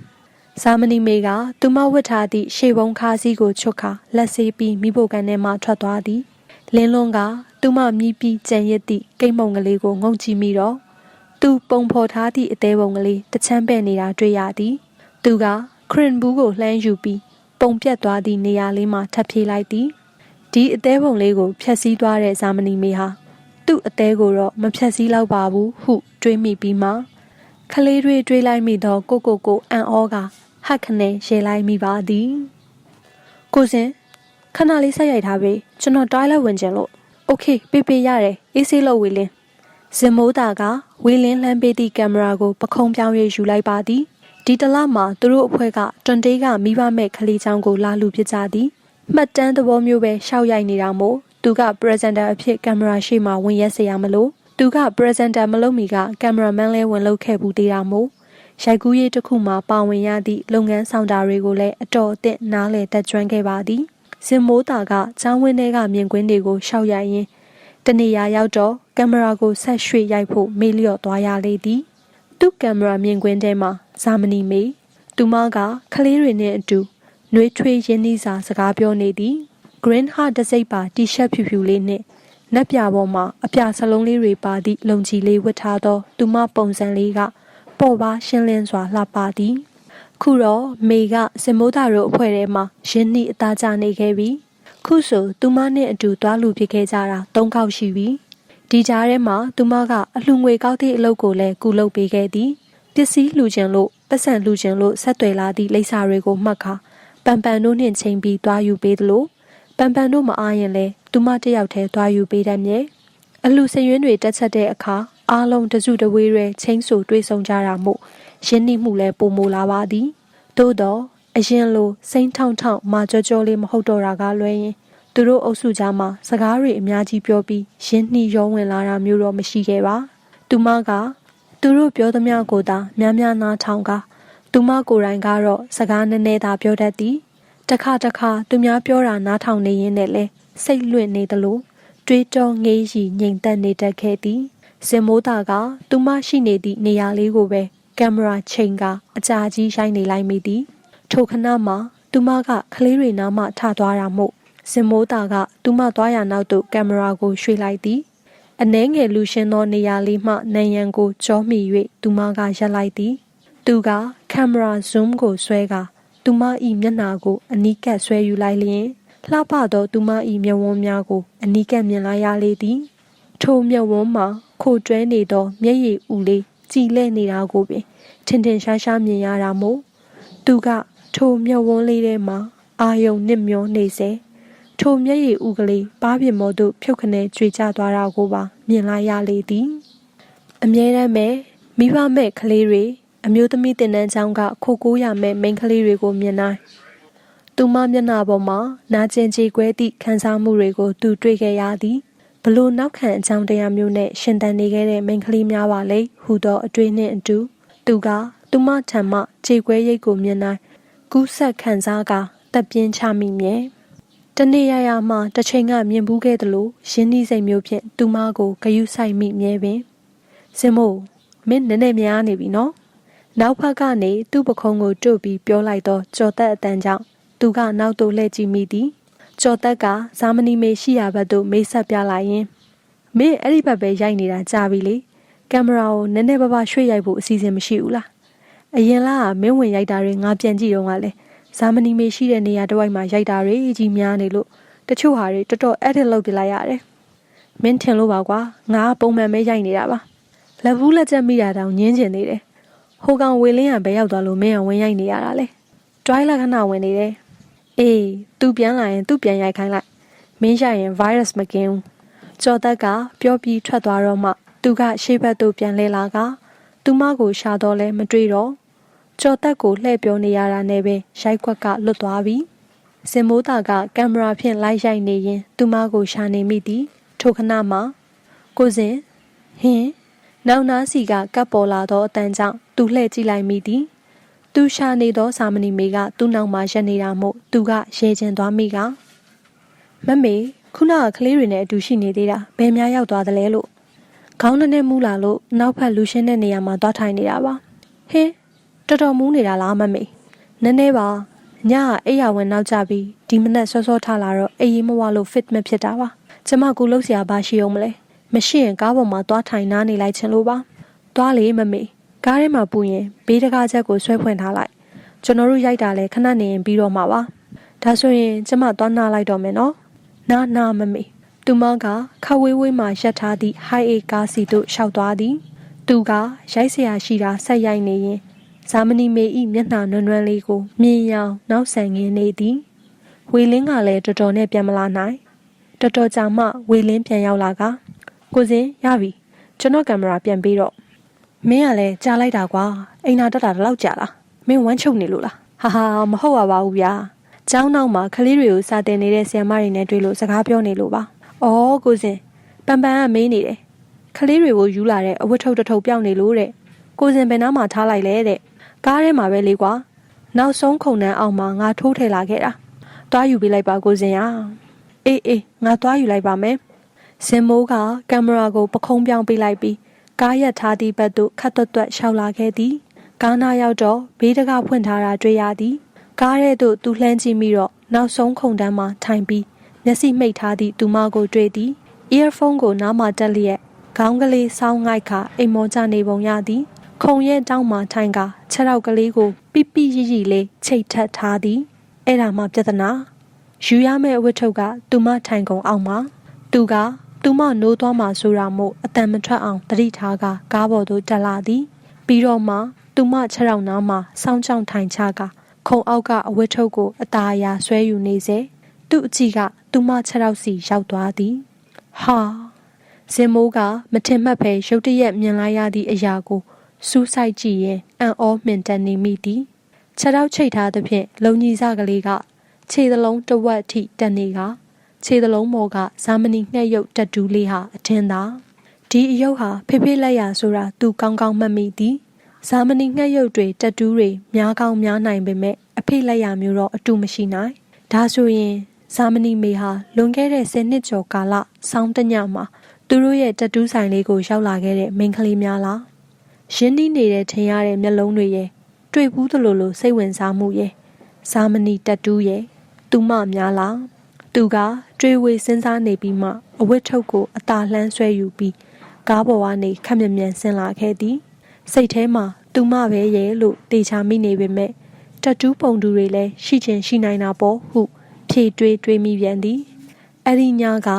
ဇာမနီမေကသူမဝတ်ထားသည့်ရှေ့ဘုံခါးစည်းကိုချွတ်ခါလက်ဆေးပြီးမိဖို့ကန်ထဲမှထွက်သွားသည်လင်းလွန်းကသူမမြည်ပြီးကြံရစ်သည့်ကိတ်မုံကလေးကိုငုံကြည့်မိတော့သူပုံဖော်ထားသည့်အသေးပုံကလေးတချမ်းပဲ့နေတာတွေ့ရသည်သူကခရင်ဘူးကိုလှမ်းယူပြီးပုံပြတ်သွားသည့်နေရာလေးမှာထပ်ပြေးလိုက်သည်ဒီအသေးပုံလေးကိုဖြတ်စည်းသွားတဲ့ဇာမနီမေဟာသူ့အသေးကိုတော့မဖြတ်စည်းလောက်ပါဘူးဟုတွေးမိပြီးမှခလေးတွေးလိုက်မိတော့ကိုအံ့ဩကဟက်ခနဲ့ရေလိုက်မိပါသည်ကိုစင်ခဏလေးဆက်ရိုက်ထားပြီကျွန်တော်တွိုင်းလိုက်ဝင်ကျင်လို့โอเคပေးရတယ်အေးဆေးလို့ဝေလင်းဇင်မိုးတာကဝေလင်းလှမ်းပေးသည့်ကင်မရာကိုပခုံးပြောင်း၍ယူလိုက်ပါသည်ဒီတလမှာသူတို့အဖွဲ့ကတွန်တေးကမိဘမဲ့ခလေးချောင်းကိုလာလူဖြစ်ကြသည်မှတ်တမ်းသဘောမျိုးပဲရှောက်ရိုက်နေတာမို့သူက presenter အဖြစ်ကင်မရာရှေ့မှာဝင်ရက်စေရမလို့သူက presenter မလုပ်မီကကင်မရာမန်လဲဝင်လုပ်ခဲ့ဘူးသေးတာမို့ရိုက်ကူးရေးတစ်ခုမှာပါဝင်ရသည့်လုပ်ငန်းဆောင်တာတွေကိုလည်းအတော်အသင့်နားလည်တက်ကြွခဲ့ပါသည်ဇင်မိုးတာကကျောင်းဝင်းထဲကမြင်ကွင်းတွေကိုရှောက်ရိုက်ရင်းတနေရာရောက်တော့ကင်မရာကိုဆက်ရွှေ့ရိုက်ဖို့မေ့လျော့သွားရလေသည်သူ့ကင်မရာမြင်ကွင်းထဲမှာဇာမနီမေသူမကခလေးတွေနဲ့အတူနှွေးထွေးရင်းနှီးစာစကားပြောနေသည် green heart တစ်စိပ်ပါတီရှပ်ဖြူဖြူလေးနဲ့နက်ပြပေါ်မှာအပြစလုံးလေးတွေပါသည့်လုံချီလေးဝတ်ထားသောသူမပုံစံလေးကပေါ်ပါရှင်းလင်းစွာလှပသည်ခုတော့မေကစင်မိုးသားတို့အဖွဲ့ထဲမှာရင်းနှီးအသားကျနေခဲ့ပြီခုဆိုသူမနဲ့အတူသွားလူဖြစ်ခဲ့ကြတာ3ခေါက်ရှိပြီဒီကြားထဲမှာသူမကအလှငွေကောက်သည့်အလုပ်ကိုလည်းကူလုပ်ပေးခဲ့သည်ပစ္စည်းလူချင်းလို့ပတ်စံလူချင်းလို့ဆက်သွယ်လာသည့်လိပ်စာတွေကိုမှတ်ခါပန်တို့နှင့်ချိန်ပြီးသွားယူပေးသလိုပန်တို့မအားရင်လဲသူမတယောက်တည်းသွားယူပေးတတ်မြဲအလှစရွင်းတွေတက်ချက်တဲ့အခါအားလုံးတစုတဝေးရဲချင်းဆိုတွေးဆုံကြတာမို့ရင်းနှီးမှုလဲပိုမိုလာပါသည်သို့တော့အရင်လိုစိမ့်ထောင်မာကြောလေးမဟုတ်တော့တာကလွဲရင်သူတို့အုပ်စုကြားမှာစကားတွေအများကြီးပြောပြီးရင်းနှီးရောဝင်လာတာမျိုးတော့မရှိခဲ့ပါသူမကသူတို့ပြောသမျှကိုသာများနားထောင်ကသူမကိုယ်တိုင်ကတော့စကားနည်းနည်းသာပြောတတ်သည်တခါသူများပြောတာနားထောင်နေရင်းနဲ့လဲစိတ်လွင့်နေသလိုတွေးတောငေးရီငြိမ်သက်နေတတ်ခဲ့သည်စင်မိုးတာကသူမရှိနေသည့်နေရာလေးကိုပဲကင်မရာချိန်ကအကြာကြီးရိုက်နေလိုက်မိသည်ထိုခဏမှာသူမကခလေးတွေနားမှထသွားတာမို့စင်မိုးတာကသူမသွားရနောက်သို့ကင်မရာကိုရွှေ့လိုက်သည်အနှဲငယ်လူရှင်းသောနေရာလေးမှနံရံကိုကြောမိ၍သူမကရပ်လိုက်သည်သူကကင်မရာ zoom ကိုဆွဲကသူမ၏မျက်နှာကိုအနီးကပ်ဆွဲယူလိုက်လျင်လှပသောသူမ၏မျက်ဝန်းများကိုအနီးကပ်မြင်လိုက်ရလေသည်ထိုမျက်ဝန်းမှာခိုတွဲနေသောမျက်ရည်ဥလေးကြည်လဲနေတာကိုပင်ထင်ရှားမြင်ရတာမို့သူကထိုမျက်ဝန်းလေးထဲမှာအာယုံနစ်မျောနေစေထိုမျက်ရည်ဥကလေးပါးပြင်မော်သို့ဖြုတ်ခနဲကြွေကျသွားတာကိုပါမြင်လိုက်ရလေသည်အမြဲတမ်းပဲမိဘမဲ့ကလေးတွေအမျိုးသမီးတင်တန်းချောင်းကခိုကိုးရမဲ့မိန်းကလေးတွေကိုမြင်တိုင်းသူမမျက်နှာပေါ်မှာနာကျင်ကြေကွဲသည့်ခံစားမှုတွေကိုသူတွေ့ခဲ့ရသည်ဘလို့နောက်ခံအကြောင်းတရားမျိုးနဲ့ရှင်သန်နေခဲ့တဲ့မိန်းကလေးများပါလေဟူသောအတွေ့နှင့်အတူသူကသူမထံမှကြေကွဲရိတ်ကိုမြင်တိုင်းကူးဆက်ခံစားကတပ်ပြင်းချမိမြဲ တနေ့ရမှတချိန်ကမြင်ဘူးခဲ့သလိုရင်းနှီးစိတ်မျိုးဖြင့်သူမကိုဂယုစိုက်မိမြဲပင်စင်မို့မင်းနည်းနည်းများနေပြီနော်နောက်ဖက်ကနေသူ့ပခုံးကိုတွတ်ပြီးပြောလိုက်တော့ကြော်သက်အတန်ကြောင့်သူကနောက်သို့လှည့်ကြည့်မိသည်ကြော်သက်ကဇာမနီမေရှိရာဘက်သို့မိတ်ဆက်ပြလိုက်ရင်မင်းအဲ့ဒီဘက်ပဲရိုက်နေတာကြာပြီလေကင်မရာကိုနည်းနည်းပါးပါးရွှေ့ရိုက်ဖို့အစီအစဉ်မရှိဘူးလားအရင်လားမင်းဝင်ရိုက်တာတွေငါပြန်ကြည့်တော့ကလည်းဇာမနီမေရှိတဲ့နေရာတစ်ဝိုက်မှာရိုက်တာတွေကြီးများနေလို့တချို့ဟာတွေတော်တော် edit လုပ်ပြလိုက်ရတယ်မင်းထင်လို့ပါကွာငါပုံမှန်ပဲရိုက်နေတာပါလက်ဘူးလက်ချက်မိတာတောင်ညင်းကျင်နေတယ်ဟိုကောင်ဝေလင်းကဘယ်ရောက်သွားလို့မင်းကဝင်ရိုက်နေရတာလဲတွိုင်းလက်ခဏဝင်နေတယ်အေးသူပြန်လာရင်သူပြန်ရိုက်ခိုင်းလိုက်မင်းရိုက်ရင် virus မကင်းဘူးကျော်သက်ကပြောပြီးထွက်သွားတော့မှသူကရှေ့ဘက်သို့ပြန်လဲလာကသူမကိုရှာတော့လဲမတွေ့တော့ကျော်သက်ကိုလှည့်ပြောနေရတာနဲ့ပဲရိုက်ခွက်ကလွတ်သွားပြီစင်မိုးသားကကင်မရာဖြင့်လိုက်ရိုက်နေရင်သူမကိုရှာနေမိသည်ထိုခဏမှာကိုစင်ဟင်းနောက်နားစီကကပ်ပေါ်လာသောအတန်ကြောင့်သူလှည့်ကြည့်လိုက်မိသည်သူရှာနေသောစာမဏီမေကသူ့နောက်မှာရက်နေတာမို့သူကရဲကျင်သွားမိကမမေခုနကကလေးတွေနဲ့အတူရှိနေသေးတာဘယ်များရောက်သွားသလဲလို့ခေါင်းနဲ့မူးလာလို့နောက်ဖက်လူရှင်းတဲ့နေရာမှာသွားထိုင်နေတာပါဟင်းတော်တော်မူးနေတာလားမမေနည်းနည်းပါညကအိယာဝင်နောက်ကြပြီးဒီမနက်စောစောထားလာတော့အေးမဝလို့ fit မဖြစ်တာပါကျမကူလို့ဆရာဘာရှိအောင်မလဲမရှိရင်ကားပေါ်မှာသွားထိုင်နားနေလိုက်ချင်လို့ပါသွားလေမမေကားထဲမှာပူရင်ဘေးတကားချက်ကိုဆွဲဖွင့်ထားလိုက်ကျွန်တော်တို့ရိုက်တာလဲခဏနေရင်ပြီးတော့မှာပါဒါဆိုရင်ကျမသွားနားလိုက်တော့မယ်နော်နာမမေသူမကခဝေးဝေးမှရက်ထားသည့် high aid ကားစီသို့ရှောက်သွားသည်သူကရိုက်စရာရှိတာဆက်ရိုက်နေရင်ဇာမနီမေ၏မျက်နှာနွမ်းနွမ်းလေးကိုမြင်ရောင်နောက်ဆန်ငင်းနေသည်ဝေလင်းကလည်းတော်တော်နဲ့ပြန်မလာနိုင်တော်တော်ကြာမှဝေလင်းပြန်ရောက်လာကကိုစင်ရပြီကျွန်တော်ကင်မရာပြန်ပြီးတော့မင်းကလည်းကြားလိုက်တာကွာအိမ်နာတက်တာတော့ကြာလားမင်းဝမ်းချုပ်နေလို့လားဟာမဟုတ်ပါဘူးဗျာကျောင်းနောက်မှာကလေးတွေကိုစာတင်နေတဲ့ဆရာမတွေနဲ့တွေ့လို့စကားပြောနေလို့ပါအော်ကိုစင်ပန်ကမေးနေတယ်ကလေးတွေကိုယူလာတဲ့အဝတ်ထုတ်တစ်ထုပ်ပြောင်းနေလို့တဲ့ကိုစင်ဘယ်နားမှာထားလိုက်လဲတဲ့ကားထဲမှာပဲလေကွာနောက်ဆုံးခုံနှန်းအောင်မှာငါထိုးထည့်လာခဲ့တာတွားယူပေးလိုက်ပါကိုစင်ရအေးငါတွားယူလိုက်ပါမယ်စင်မိုးကကင်မရာကိုပခုံးပြောင်းပေးလိုက်ပြီးကားရက်ထားသည့်ဘက်သို့ခတ်သွက်ရှောက်လာခဲ့သည်ကားနာရောက်တော့ဘေးတကားဖွင့်ထားတာတွေ့ရသည်ကားထဲသို့သူလှမ်းကြည့်မိတော့နောက်ဆုံးခုံတန်းမှာထိုင်ပြီးမျက်စိမှိတ်ထားသည့်သူမကိုတွေ့သည် earphone ကိုနားမှာတက်လျက်ခေါင်းကလေးဆောင်းငိုက်ခါအိမ်မောကျနေပုံရသည်ခုံရဲ့တောင်းမှာထိုင်ကခြေထောက်ကလေးကိုပိပိရီရီလေးချိတ်ထပ်ထားသည်အဲ့ဒါမှပြဿနာယူရမယ့်အဝတ်ထုတ်ကသူမထိုင်ကုန်အောင်မှာသူကသူမနိုးသွားမှဆိုတာမို့အတန်မထွက်အောင်တတိထားကကားပေါ်သို့တက်လာသည်ပြီးတော့မှသူမခြေထောက်နားမှာစောင်းကြောင်ထိုင်ချကခုံအောက်ကအဝတ်ထုတ်ကိုအသာအရာဆွဲယူနေစေသူ့အကြည့်ကသူမခြေထောက်စီရောက်သွားသည်ဟာစင်မိုးကမထင်မှတ်ပဲရုတ်တရက်မြင်လိုက်ရသည့်အရာကိုစူးစိုက်ကြည့်ရင်အံ့ဩမှင်တမ်းနေမိသည်ခြေထောက်ချိတ်ထားသဖြင့်လုံကြီးစကလေးကခြေသလုံးတစ်ဝက်အထိတက်နေကခြေသလုံးပေါ်ကဇာမနီငှက်ရုပ်တက်တူးလေးဟာအထင်သာဒီအယုတ်ဟာဖေဖေလက်ရဆိုတာသူကောင်းကောင်းမှတ်မိသည်ဇာမနီငှက်ရုပ်တွေတက်တူးတွေများကောင်းများနိုင်ပေမဲ့အဖေလက်ရမျိုးတော့အတူမရှိနိုင်ဒါဆိုရင်ဇာမနီမေဟာလွန်ခဲ့တဲ့10နှစ်ကျော်ကာလစောင်းတညမှာသူတို့ရဲ့တက်တူးဆိုင်လေးကိုရောက်လာခဲ့တဲ့မိန်းကလေးများလားရင်းနှီးနေတဲ့ထင်ရတဲ့မျက်လုံးတွေရဲ့တွေ့ဘူးသလိုလိုစိတ်ဝင်စားမှုရဲ့ဇာမနီတက်တူးရဲ့သူမများလားသူကတွေးဝေစဉ်းစားနေပြီးမှအဝတ်ထုတ်ကိုအသာလှမ်းဆွဲယူပြီးကားပေါ်ကနေခက်မြမြန်ဆင်းလာခဲ့သည်စိတ်ထဲမှာသူမပဲရဲ့လို့တေချာမိနေပေမဲ့တက်တူးပုံတူတွေလည်းရှိချင်ရှိနိုင်တာပေါ့ဟုဖြေတွေးမိပြန်သည်အဲ့ဒီညက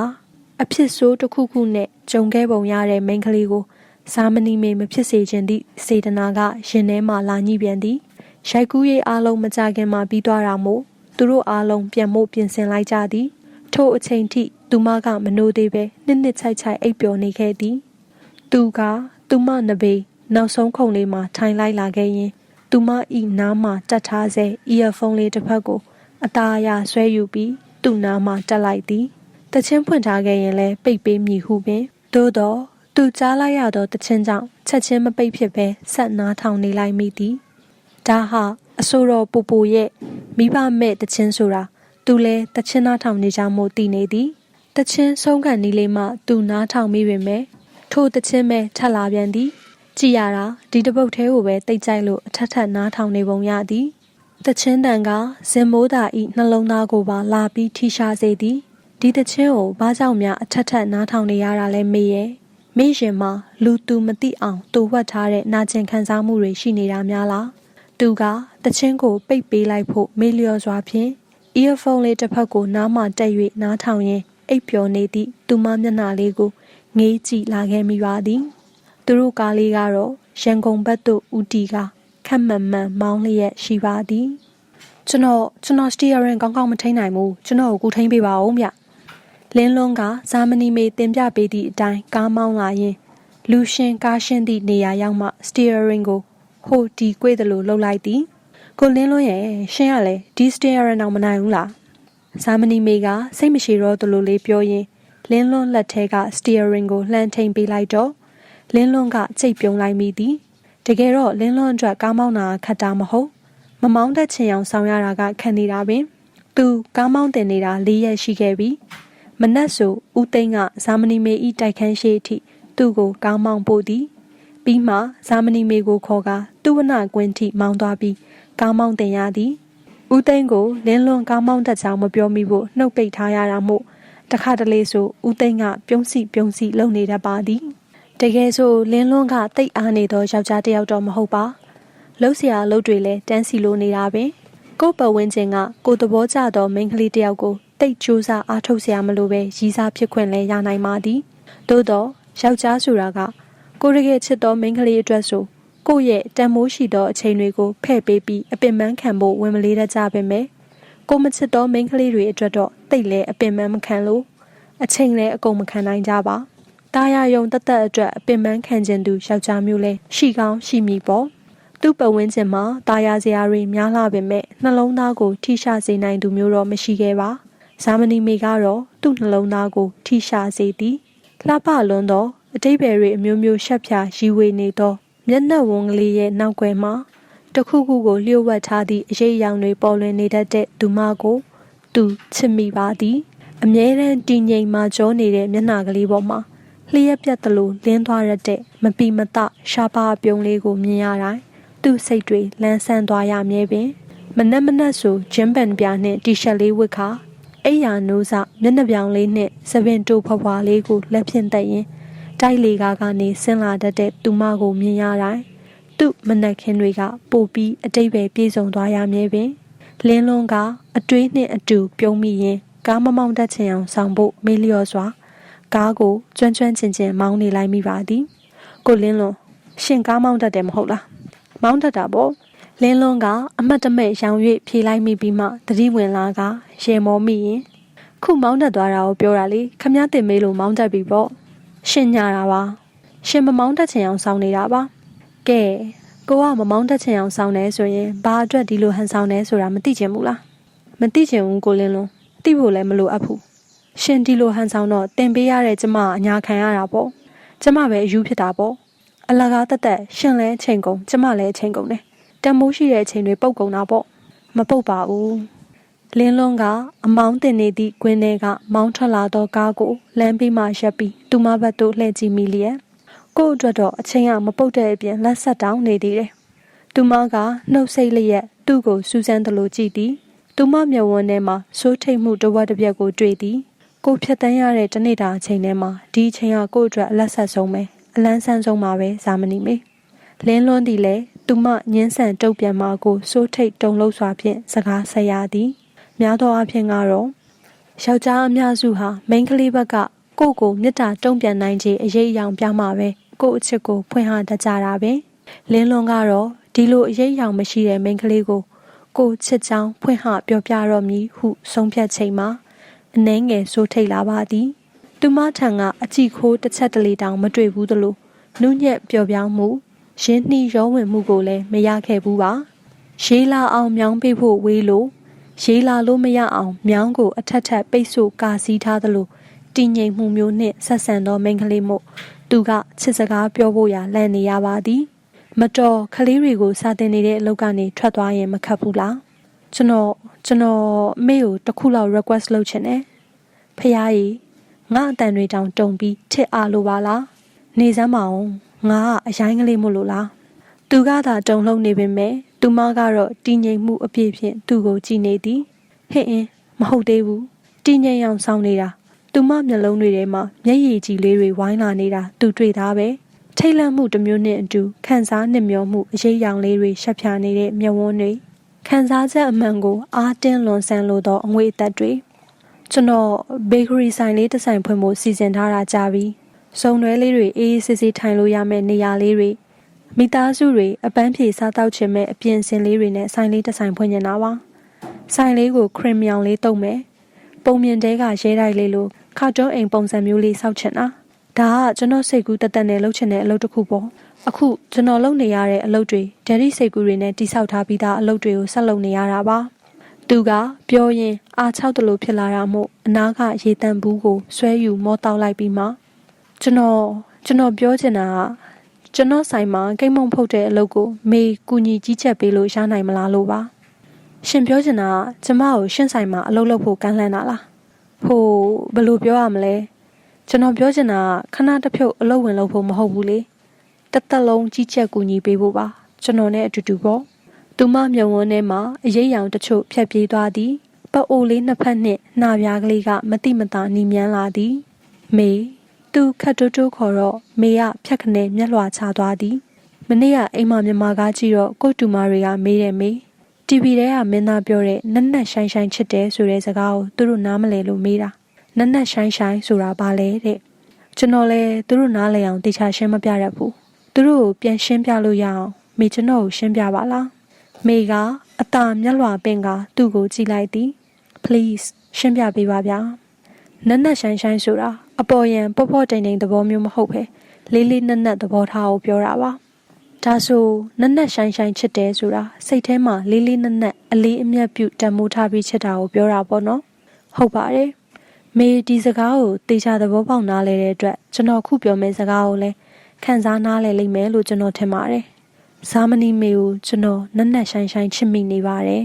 အဖြစ်ဆိုးတစ်ခုခုနဲ့ကြုံခဲ့ပုံရတဲ့မိန်းကလေးကိုဇာမနီမေမဖြစ်စေခြင်းသည့်စေတနာကရင်ထဲမှာလာညှိပြန်သည်ရိုက်ကူးရေးအားလုံးမကြခင်မှာပြီးသွားတာမို့သူတို့အားလုံးပြန်မို့ပြင်ဆင်လိုက်ကြသည်ထို့အချိန်ထိသူမကမနိုးသေးပဲနှစ်ချိုက်အိပ်ပျော်နေခဲ့သည်သူကသူမနဘေးနောက်ဆုံးခုံလေးမှာထိုင်လိုက်လာခဲ့ရင်သူမဤနားမှာတက်ထားစေ earphone လေးတစ်ဖက်ကိုအသာအရဆွဲယူပြီးသူ့နားမှာတက်လိုက်သည်တချင်းဖွင့်ထားခဲ့ရင်လည်းပိတ်ပေးမည်ဟုပင်သို့တော့သူကြားလိုက်ရသောတချင်းကြောင့်ချက်ချင်းမပိတ်ဖြစ်ပဲဆက်နားထောင်နေလိုက်မိသည်ဒါဟာအဆိုတော်ပူပူရဲ့မိဘမဲ့တချင်းဆိုတာ သူလဲတချင်းနားထောင်နေကြမှုတည်နေသည်တချင်းဆုံးခံနီးလေးမှသူနားထောင်မိပေမဲ့ထိုတချင်းပဲထက်လာပြန်သည်ကြည်ရတာဒီတပုတ်သေးကိုပဲတိတ်ကြိုက်လို့အထက်ထက်နားထောင်နေပုံရသည်တချင်းတန်ကဇင်မိုးသာဤနှလုံးသားကိုပါလာပြီးထိရှာစေသည်ဒီတချင်းကိုဘာကြောင့်များအထက်ထက်နားထောင်နေရတာလဲမေးရဲ့မေးရင်မှလူသူမသိအောင်တူဝတ်ထားတဲ့နာကျင်ခံစားမှုတွေရှိနေတာများလားသူကတချင်းကိုပိတ်ပေးလိုက်ဖို့မေးလျော်စွာဖြင့် earphone လေးတစ်ဖက်ကိုနားမှတက်၍နားထောင်ရင်းအိပ်ပျော်နေသည့်သူမမျက်နှာလေးကိုငေးကြည့်လာခဲ့မိပါသည်သူတို့ကားလေးကတော့ရန်ကုန်ဘက်သို့ဦးတီကခက်မှန်မှန်မောင်းလျက်ရှိပါသည်ကျွန်တော်စတီယာရင်ကောင်းကောင်းမထိန်နိုင်ဘူးကျွန်တော်ကိုကူထိန်ပေးပါဦးဗျလင်းလွန်းကဇာမနီမေတင်ပြပေးသည့်အတိုင်းကားမောင်းလာရင်လူရှင်ကားရှင်းသည့်နေရာရောက်မှစတီယာရင်ကိုဟိုတီကွေးသလိုလှုပ်လိုက်သည်ကိုလင်းလွန်းရဲ့ရှင်းရလဲဒီစတီယာရင်တော့မနိုင်ဘူးလားဇာမနီမေကစိတ်မရှိတော့သလိုလေးပြောရင်းလင်းလွန်းလက်ထဲကစတီယာရင်ကိုလှမ်းထိန်ပေးလိုက်တော့လင်းလွန်းကကြိတ်ပြုံးလိုက်မိသည်တကယ်တော့လင်းလွန်းအတွက်ကားမောင်းတာခက်တာမဟုတ်မမောင်းတတ်ချင်အောင်ဆောင်ရတာကခံနေတာပင်သူကားမောင်းတင်နေတာ၄ရက်ရှိခဲ့ပြီမနက်ဆိုဦးသိန်းကဇာမနီမေဤတိုက်ခန်းရှိအထိသူ့ကိုကားမောင်းပို့သည်ပြီးမှဇာမနီမေကိုခေါ်ကာသူ့ဝနကွင်းထိမောင်းသွားပြီးကားမောင်းတင်ရသည်ဦးသိန်းကိုလင်းလွန်းကားမောင်းတတ်ကြောင်မပြောမိဖို့နှုတ်ပိတ်ထားရတာမို့တခါတလေဆိုဦးသိန်းကပြုံးစီလုံနေတတ်ပါသည်တကယ်ဆိုလင်းလွန်းကတိတ်အားနေသောယောက်ျားတစ်ယောက်တော့မဟုတ်ပါလှုပ်เสียလှုပ်တွေလည်းတန်းစီလိုနေတာပင်ကို့ပတ်ဝန်းကျင်ကကိုသဘောကျသောမိန်းကလေးတစ်ယောက်ကိုတိတ်ကြိုးစားအားထုတ်เสียမလို့ပဲရည်စားဖြစ်ခွင့်လဲရနိုင်ပါသည်သို့တော့ယောက်ျားဆိုတာကကိုရခဲ့ချစ်သောမိန်းကလေးအတွက်ဆိုကိုယ့်ရဲ့တန်မိုးရှိသောအချိန်တွေကိုဖဲ့ပေးပြီးအပင်ပန်းခံဖို့ဝင်မလေးတတ်ကြပါမယ်ကိုမချစ်သောမိန်းကလေးတွေအတွက်တော့တိတ်လဲအပင်ပန်းမခံလို့အချိန်လဲအကုန်မခံနိုင်ကြပါတာယာယုံတသက်အတွက်အပင်ပန်းခံခြင်းသူယောက်ျားမျိုးလဲရှိကောင်းရှိမိပေါ့သူ့ပတ်ဝန်းကျင်မှာတာယာစရာတွေများလာပေမဲ့နှလုံးသားကိုထိရှစေနိုင်သူမျိုးတော့မရှိခဲ့ပါဇာမနီမေကတော့သူ့နှလုံးသားကိုထိရှစေသည်လှပလွန်းသောအတိတ်ဘယ်တွေအမျိုးမျိုးရှက်ဖြာရီဝေနေသောမျက်နှာဝန်းကလေးရဲ့နောက်ွယ်မှာတခုခုကိုလျှို့ဝှက်ထားသည့်အရေးအယောင်တွေပေါ်လွင်နေတတ်တဲ့သူမကိုသူချစ်မိပါသည်အမြဲတမ်းတည်ငြိမ်မှကြောနေတဲ့မျက်နှာကလေးပေါ်မှာလျှက်ပြတ်သလိုလင်းသွားရတဲ့မပီမတရှားပါပြုံးလေးကိုမြင်ရတိုင်းသူ့စိတ်တွေလန်းဆန်းသွားရမြဲပင်မနက်ဆိုဂျင်းပန်ပြားနဲ့တီရှပ်လေးဝတ်ခါအိယာနိုးစမျက်နှာပြောင်လေးနဲ့စပင်တိုဖွားလေးကိုလက်ဖြင့်တက်ရင်တိုက်လေကားကနေဆင်းလာတတ်တဲ့သူမကိုမြင်ရတိုင်းသူ့မနက်ခင်းတွေကပို့ပြီးအတိတ်ပဲပြေဆုံးသွားရမြဲပင်လင်းလွန်းကအတွေးနဲ့အတူပြုံးမိရင်ကားမမောင်းတတ်ချင်အောင်ဆောင်ဖို့မေးလျော်စွာကားကိုကျွမ်းကျင်မောင်းနေလိုက်မိပါသည်ကိုလင်းလွန်းရှင်ကားမောင်းတတ်တယ်မဟုတ်လားမောင်းတတ်တာပေါ့လင်းလွန်းကအမတ်တမဲ့ရောင်၍ဖြေလိုက်မိပြီးမှသတိဝင်လာကရေမောမိရင်ခုမောင်းတတ်သွားတာကိုပြောတာလေခမည်းတင်မေးလို့မောင်းတတ်ပြီပေါ့ရှင်ညာတာပါရှင်မမောင်းတတ်ချင်အောင်ဆောင်နေတာပါကဲကိုကမမောင်းတတ်ချင်အောင်ဆောင်နေဆိုရင်ဘာအတွက်ဒီလိုဟန်ဆောင်နေဆိုတာမသိချင်ဘူးလားမသိချင်ဘူးကိုလင်းလွန်းသိဖို့လည်းမလိုအပ်ဘူးရှင်ဒီလိုဟန်ဆောင်တော့တင်ပေးရတဲ့ကျမအညာခံရတာပေါ့ကျမပဲအယူဖြစ်တာပေါ့အလကားတက်ရှင်လဲအချိန်ကုန်ကျမလည်းအချိန်ကုန်တယ်တန်မိုးရှိတဲ့အချိန်တွေပုတ်ကုန်တာပေါ့မပုတ်ပါဘူးလင်းလွန်းကအမောင်းတင်နေသည့်ကွင်းထဲကမောင်းထွက်လာသောကားကိုလမ်းပြီးမှရပ်ပြီးသူမဘက်သို့လှည့်ကြည့်မိလျက်ကို့အတွက်တော့အချိန်ကမပုတ်တဲ့အပြင်လက်ဆက်တောင်းနေသေးတယ်သူမကနှုတ်ဆက်လျက်သူ့ကိုစူးစမ်းသလိုကြည့်သည်သူမမျက်ဝန်းထဲမှာစိုးထိတ်မှုတစ်ဝက်တစ်ပြက်ကိုတွေ့သည်ကိုဖြတ်တန်းရတဲ့တနေ့တာအချိန်ထဲမှာဒီအချိန်ကကို့အတွက်အလက်ဆက်ဆုံးပဲအလန်းဆန်းဆုံးပါပဲဇာမနီမေလင်းလွန်းသည်လည်းသူမညင်းဆန်တုတ်ပြန်မှာကိုစိုးထိတ်တုံလို့စွာဖြင့်စကားဆက်ရသည်များသောအားဖြင့်ကတော့ယောက်ျားအများစုဟာမိန်းကလေးဘက်ကကိုမေတ္တာတုံ့ပြန်နိုင်ခြင်းအရေးအယောင်ပြမှာပဲကိုအချစ်ကိုဖွင့်ဟတတ်ကြတာပဲလင်းလွန်းကတော့ဒီလိုအရေးအယောင်မရှိတဲ့မိန်းကလေးကိုချစ်ချောင်းဖွင့်ဟပြောပြတော့မည်ဟုဆုံးဖြတ်ချိန်မှာအနှဲငယ်စိုးထိတ်လာပါသည်သူမထံကအကြည့်ခိုးတစ်ချက်တလေတောင်မတွေ့ဘူးသလိုနုညက်ပျော်ပြောင်းမှုရင်းနှီးရောဝင်မှုကိုလည်းမရခဲ့ဘူးပါရေးလာအောင်မြောင်းပေးဖို့ဝေးလို့ရေးလာလို့မရအောင်မြောင်းကိုအထက်ထက်ပိတ်ဆို့ကာစီးထားသလိုတည်ငြိမ်မှုမျိုးနှင့်ဆက်ဆံသောမိန်းကလေးမို့သူကချစ်စကားပြောဖို့ရာလန့်နေရပါသည်မတော်ကလေးတွေကိုစာတင်နေတဲ့အလုပ်ကနေထွက်သွားရင်မခတ်ဘူးလား ကျွန်တော်မေကိုတစ်ခုလောက် request လုပ်ချင်တယ်ဖះကြီးငါအတန်တွေတောင်တုံပြီးထစ်အားလိုပါလားနေစမ်းမအောင်ငါကအရိုင်းကလေးမို့လို့လားသူကသာတုံလှုပ်နေပေမဲ့သူမကတော့တည်ငြိမ်မှုအပြည့်ဖြင့်သူ့ကိုကြည့်နေသည်ဟင့်အင်းမဟုတ်သေးဘူးတည်ငြိမ်အောင်ဆောင်နေတာသူမမျက်လုံးတွေထဲမှာမျက်ရည်ကြီးလေးတွေဝိုင်းလာနေတာသူတွေ့သားပဲထိတ်လန့်မှုတစ်မျိုးနဲ့အတူခံစားနှစ်မျောမှုအရေးရောင်လေးတွေရှက်ဖြာနေတဲ့မျက်ဝန်းတွေခံစားချက်အမှန်ကိုအားတင်းလွန်ဆန်းလိုသောအငွေအသက်တွေကျွန်တော်ဘေကရီဆိုင်လေးတစ်ဆိုင်ဖွင့်ဖို့စီစဉ်ထားတာကြာပြီစုံတွဲလေးတွေအေးအေးဆေးဆေးထိုင်လို့ရမယ့်နေရာလေးတွေမိသားစုတွေအပန်းဖြေစားတောက်ချင်မဲ့အပြင်ဆင်လေးတွေနဲ့ဆိုင်လေးတစ်ဆိုင်ဖွင့်နေတာပါဆိုင်လေးကိုခရင်မြောင်လေးတုံးမယ်ပုံမြင်တဲကရဲတိုက်လေးလိုခါတုံးအိမ်ပုံစံမျိုးလေးစောက်ချင်တာဒါကကျွန်တော်စိတ်ကူးတက်နဲ့လှုပ်ချင်တဲ့အလုပ်တစ်ခုပေါ့အခုကျွန်တော်လုပ်နေရတဲ့အလုပ်တွေဒယ်ရီစိတ်ကူးတွေနဲ့တိဆောက်ထားပြီးသားအလုပ်တွေကိုဆက်လုပ်နေရတာပါသူကပြောရင်အားချောက်တလို့ဖြစ်လာတာမို့အနာကရေတံဘူးကိုဆွဲယူမောတောက်လိုက်ပြီးမှကျွန်တော်ပြောချင်တာကကျွန်တော်ဆိုင်မှာကိတ်မုံဖုတ်တဲ့အလုပ်ကိုမေကူညီကြီးချက်ပေးလို့ရနိုင်မလားလို့ပါရှင်ပြောချင်တာကကျမကိုရှင်းဆိုင်မှာအလုပ်လုပ်ဖို့ကမ်းလှမ်းတာလားဖို့ဘယ်လိုပြောရမလဲကျွန်တော်ပြောချင်တာကခဏတစ်ဖြုတ်အလုပ်ဝင်လုပ်ဖို့မဟုတ်ဘူးလေတစ်သက်လုံးကြီးချက်ကူညီပေးဖို့ပါကျွန်တော်နဲ့အတူတူပေါ့သူမမျက်ဝန်းထဲမှာအရေးရောင်တချို့ဖြတ်ပြေးသွားသည်ပတ်အိုလေးနှစ်ဖက်နှင့်နှာပြားကလေးကမတိမတာနီမြန်းလာသည်မေသူခတ်တိုးတိုးခေါ်တော့မေကဖြတ်ခနဲ့မျက်လွှာချသွားသည်မနေ့ကအိမ်မမြန်မာကားကြည့်တော့ကိုတူမတွေကမေးတယ်မေတီဗီထဲကမင်းသားပြောတဲ့နက်နက်ရှိုင်းရှိုင်းချစ်တယ်ဆိုတဲ့စကားကိုသူတို့နားမလည်လို့မေးတာနက်နက်ရှိုင်းရှိုင်းဆိုတာဘာလဲတဲ့ကျွန်တော်လည်းသူတို့နားလည်အောင်တေချာရှင်းမပြရဘူးသူတို့ကိုပြန်ရှင်းပြလို့ရအောင်မေကျွန်တော်ကိုရှင်းပြပါလားမေကအตาမျက်လွှာပင်ကသူ့ကိုကြည့်လိုက်သည် please ရှင်းပြပေးပါဗျာနက်နက်ရှိုင်းရှိုင်းဆိုတာအပေါ်ယံပေါ့ပေါ့တိမ်တိမ်သဘောမျိုးမဟုတ်ပဲလေးလေးနက်နက်သဘောထားကိုပြောတာပါဒါဆိုနက်နက်ရှိုင်းရှိုင်းချစ်တယ်ဆိုတာစိတ်ထဲမှာလေးလေးနက်နက်အလေးအမြတ်ပြုတန်မိုးထားပြီးချစ်တာကိုပြောတာပေါ့နော်ဟုတ်ပါတယ်မေဒီစကားကိုတေချာသဘောပေါက်နားလဲတဲ့အတွက်ကျွန်တော်ခုပြောမယ့်စကားကိုလည်းခံစားနားလဲလိမ့်မယ်လို့ကျွန်တော်ထင်ပါတယ်ဇာမနီမေကိုကျွန်တော်နက်နက်ရှိုင်းရှိုင်းချစ်မိနေပါတယ်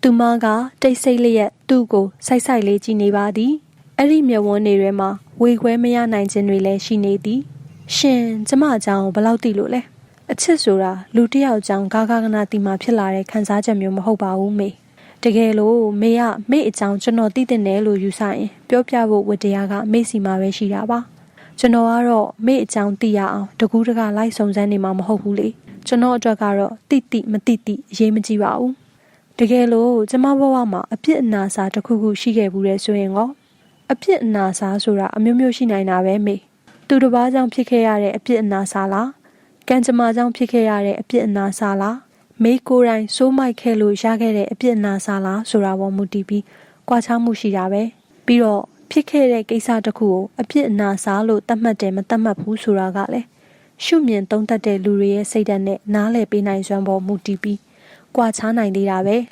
သူမကတိတ်ဆိတ်လျက်သူ့ကိုစိုက်စိုက်လေးကြည့်နေပါသည်အဲ့ဒီမျက်ဝန်းတွေထဲမှာဝေခွဲမရနိုင်ခြင်းတွေလည်းရှိနေသည်ရှင်ကျမအကြောင်းဘယ်လောက်သိလို့လဲအချစ်ဆိုတာလူတစ်ယောက်အကြောင်းဂါဂါကနာတီမှာဖြစ်လာတဲ့ခံစားချက်မျိုးမဟုတ်ပါဘူးမေတကယ်လို့မေကမေ့အကြောင်းကျွန်တော်သိတဲ့နယ်လို့ယူဆရင်ပြောပြဖို့ဝတ္တရားကမေ့စီမှာပဲရှိတာပါကျွန်တော်ကတော့မေ့အကြောင်းသိရအောင်တကူးတကလိုက်စုံစမ်းနေမှာမဟုတ်ဘူးလေကျွန်တော်အတွက်ကတော့တိမတိအရေးမကြီးပါဘူးတကယ်လို့ကျမဘဝမှာအပြစ်အနာစာတစ်ခုခုရှိခဲ့ဘူးတဲ့ဆိုရင်ရောအပြစ်အနာစာဆိုတာအမျိုးမျိုးရှိနိုင်တာပဲမေသူတစ်ပါးကြောင့်ဖြစ်ခဲ့ရတဲ့အပြစ်အနာစာလားကံကြမ္မာကြောင့်ဖြစ်ခဲ့ရတဲ့အပြစ်အနာစာလားမေကိုယ်တိုင်စိုးမိုက်ခဲ့လို့ရခဲ့တဲ့အပြစ်အနာစာလားဆိုတာပေါ်မူတည်ပြီးကွာခြားမှုရှိတာပဲပြီးတော့ဖြစ်ခဲ့တဲ့ကိစ္စတစ်ခုကိုအပြစ်အနာစာလို့သတ်မှတ်တယ်မသတ်မှတ်ဘူးဆိုတာကလည်းရှုမြင်သုံးသပ်တဲ့လူတွေရဲ့စိတ်ဓာတ်နဲ့နားလည်ပေးနိုင်စွမ်းပေါ်မူတည်ပြီးကွာခြားနိုင်သေးတာပဲ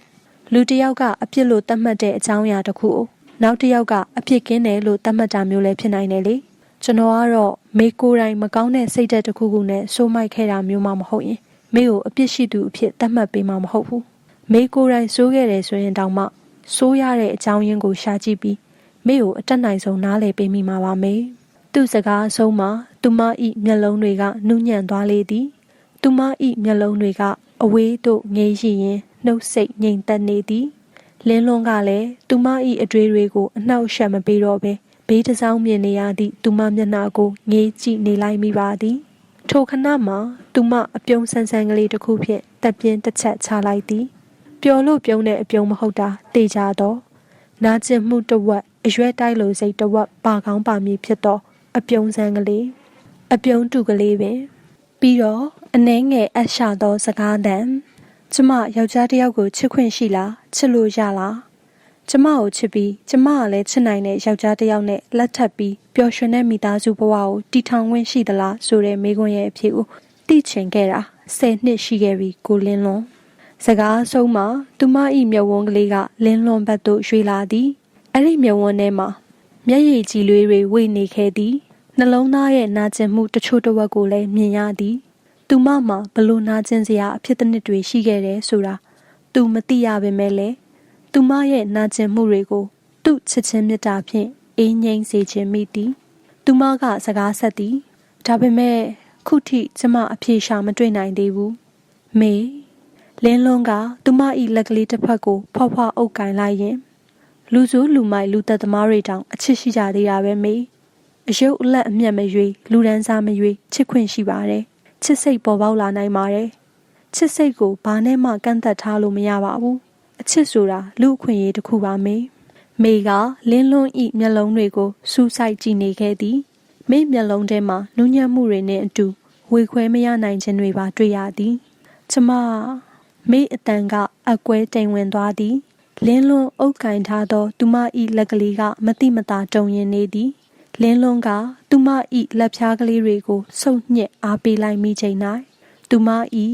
လူတစ်ယောက်ကအပြစ်လို့သတ်မှတ်တဲ့အကြောင်းအရာတစ်ခုကိုနောက်တစ်ယောက်ကအပြစ်ကင်းတယ်လို့သတ်မှတ်တာမျိုးလည်းဖြစ်နိုင်တယ်လေကျွန်တော်ကတော့မေကိုယ်တိုင်မကောင်းတဲ့စိတ်ဓာတ်တစ်ခုခုနဲ့စိုးမိုက်ခဲ့တာမျိုးမှမဟုတ်ရင်မေကိုအပြစ်ရှိသူအဖြစ်သတ်မှတ်ပေးမှာမဟုတ်ဘူးမေကိုယ်တိုင်စိုးခဲ့တယ်ဆိုရင်တောင်မှစိုးရတဲ့အကြောင်းရင်းကိုရှာကြည့်ပြီးမေကိုအတက်နိုင်ဆုံးနားလည်ပေးမိမှာပါမေသူ့စကားအဆုံးမှာသူမ၏မျက်လုံးတွေကနူးညံ့သွားလေသည်သူမ၏မျက်လုံးတွေကအဝေးသို့ငေးရှိရင်နှုတ်ဆိတ်ငြိမ်သက်နေသည်လင်းလွန်းကလည်းသူမ၏အတွေ့တွေကိုအနှောက်အယှက်မပေးတော့ပဲဘေးတစ်စောင်းမြင်နေရသည့်သူမမျက်နှာကိုငေးကြည့်နေလိုက်မိပါသည်ထိုခဏမှာသူမအပြုံးဆန်းဆန်းကလေးတစ်ခုဖြင့်တက်ပြင်းတစ်ချက်ချလိုက်သည်ပျော်လို့ပြုံးတဲ့အပြုံးမဟုတ်တာတေချာတော့နာကျင်မှုတစ်ဝက်အရွက်တိုက်လိုစိတ်တစ်ဝက်ပါကောင်းပါမည်ဖြစ်သောအပြုံးဆန်းကလေးအပြုံးတူကလေးပင်ပြီးတော့အနှဲငယ်အရှာသောစကားတန်ကျမယောက်ျားတစ်ယောက်ကိုချစ်ခွင့်ရှိလားချစ်လို့ရလားကျမကိုချစ်ပြီးကျမကလည်းချစ်နိုင်တဲ့ယောက်ျားတစ်ယောက်နဲ့လက်ထပ်ပြီးပျော်ရွှင်တဲ့မိသားစုဘဝကိုတည်ထောင်ခွင့်ရှိသလားဆိုတဲ့မေးခွန်းရဲ့အဖြေကိုသိချင်ခဲ့တာ10 နှစ်ရှိခဲ့ပြီကိုလင်းလွန်စကားအဆုံးမှာသူမ၏မျက်ဝန်းကလေးကလင်းလွန်ဘက်သို့ရွေ့လာသည်အဲ့ဒီမျက်ဝန်းထဲမှာမျက်ရည်ကြည်လေးတွေဝေနေခဲ့သည်နှလုံးသားရဲ့နာကျင်မှုတချို့တစ်ဝက်ကိုလည်းမြင်ရသည်သူမမှာဘလို့နာကျင်စရာအဖြစ်တစ်နှစ်တွေရှိခဲ့တယ်ဆိုတာ သူမသိရပေမဲ့လေသူမရဲ့နာကျင်မှုတွေကိုသူ့ချစ်ချင်းမြတ်တာဖြင့်အေးငြိမ်းစေခြင်းမိသည်သူမကစကားဆက်သည်ဒါပေမဲ့ခုထိကျမအဖြေရှာမတွေ့နိုင်သေးဘူးမေလင်းလွန်းကသူမ၏လက်ကလေးတစ်ဖက်ကိုဖွားဖွားအုပ်ကင်လိုက်ရင်လူစုလူမိုက်လူသက်သမားတွေတောင်အချစ်ရှိကြသေးတာပဲမေအယုတ်အလက်အမျက်မရွေလူဒန်းစားမရွေချစ်ခွင့်ရှိပါတယ်ချစ်စိတ်ပေါ်ပေါက်လာနိုင်ပါတယ်ချစ်စိတ်ကိုဘာနဲ့မှကန့်သက်ထားလို့မရပါဘူးအချစ်ဆိုတာလူအခွင့်အရေးတစ်ခုပါမေကလင်းလွန်းဤမျက်လုံးတွေကိုစူးစိုက်ကြည့်နေခဲ့သည်မေမျက်လုံးထဲမှာနူးညံ့မှုတွေနဲ့အတူဝေခွဲမရနိုင်ခြင်းတွေပါတွေ့ရသည်ကျမမေအတန်ကအကွဲတိမ်ဝင်သွားသည်လင်းလွန်းအုပ်ကင်ထားသောသူမ၏လက်ကလေးကမတိမတာတုံရင်နေသည်လင်းလွန်းကသူမ၏လက်ဖြားကလေးတွေကိုဆုပ်ညှက်အားပေးလိုက်မိချိန်၌သူမ၏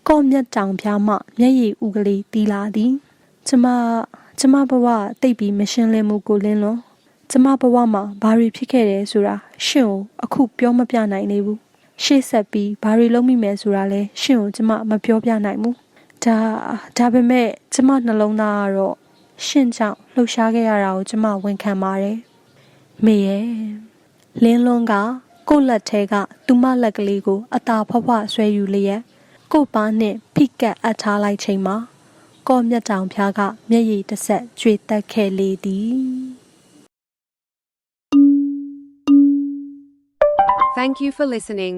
ကော့မြတ်တောင်ဖျားမှမျက်ရည်ဥကလေးတီးလာသည်ကျမဘဝတိတ်ပြီးမရှင်းလင်းမှုကိုလင်းလွန်းကျမဘဝမှာဘာတွေဖြစ်ခဲ့တယ်ဆိုတာရှင့်ကိုအခုပြောမပြနိုင်သေးဘူးရှေ့ဆက်ပြီးဘာတွေလုပ်မိမယ်ဆိုတာလဲရှင့်ကိုကျမမပြောပြနိုင်ဘူးဒါပေမဲ့ကျမနှလုံးသားကတော့ရှင့်ကြောင့်လှုပ်ရှားခဲ့ရတာကိုကျမဝန်ခံပါတယ်မေရဲ့လင်းလွန်းကကိုယ့်လက်ထဲကသူမလက်ကလေးကိုအသာဖွားဖွားဆွဲယူလျက်ကို့ပါနှင့်ဖိကတ်အပ်ထားလိုက်ချိန်မှာကော့မြတ်တောင်ဖျားကမျက်ရည်တစ်ဆက်ကျွေတက်ခဲ့လေသည် Thank you for listening.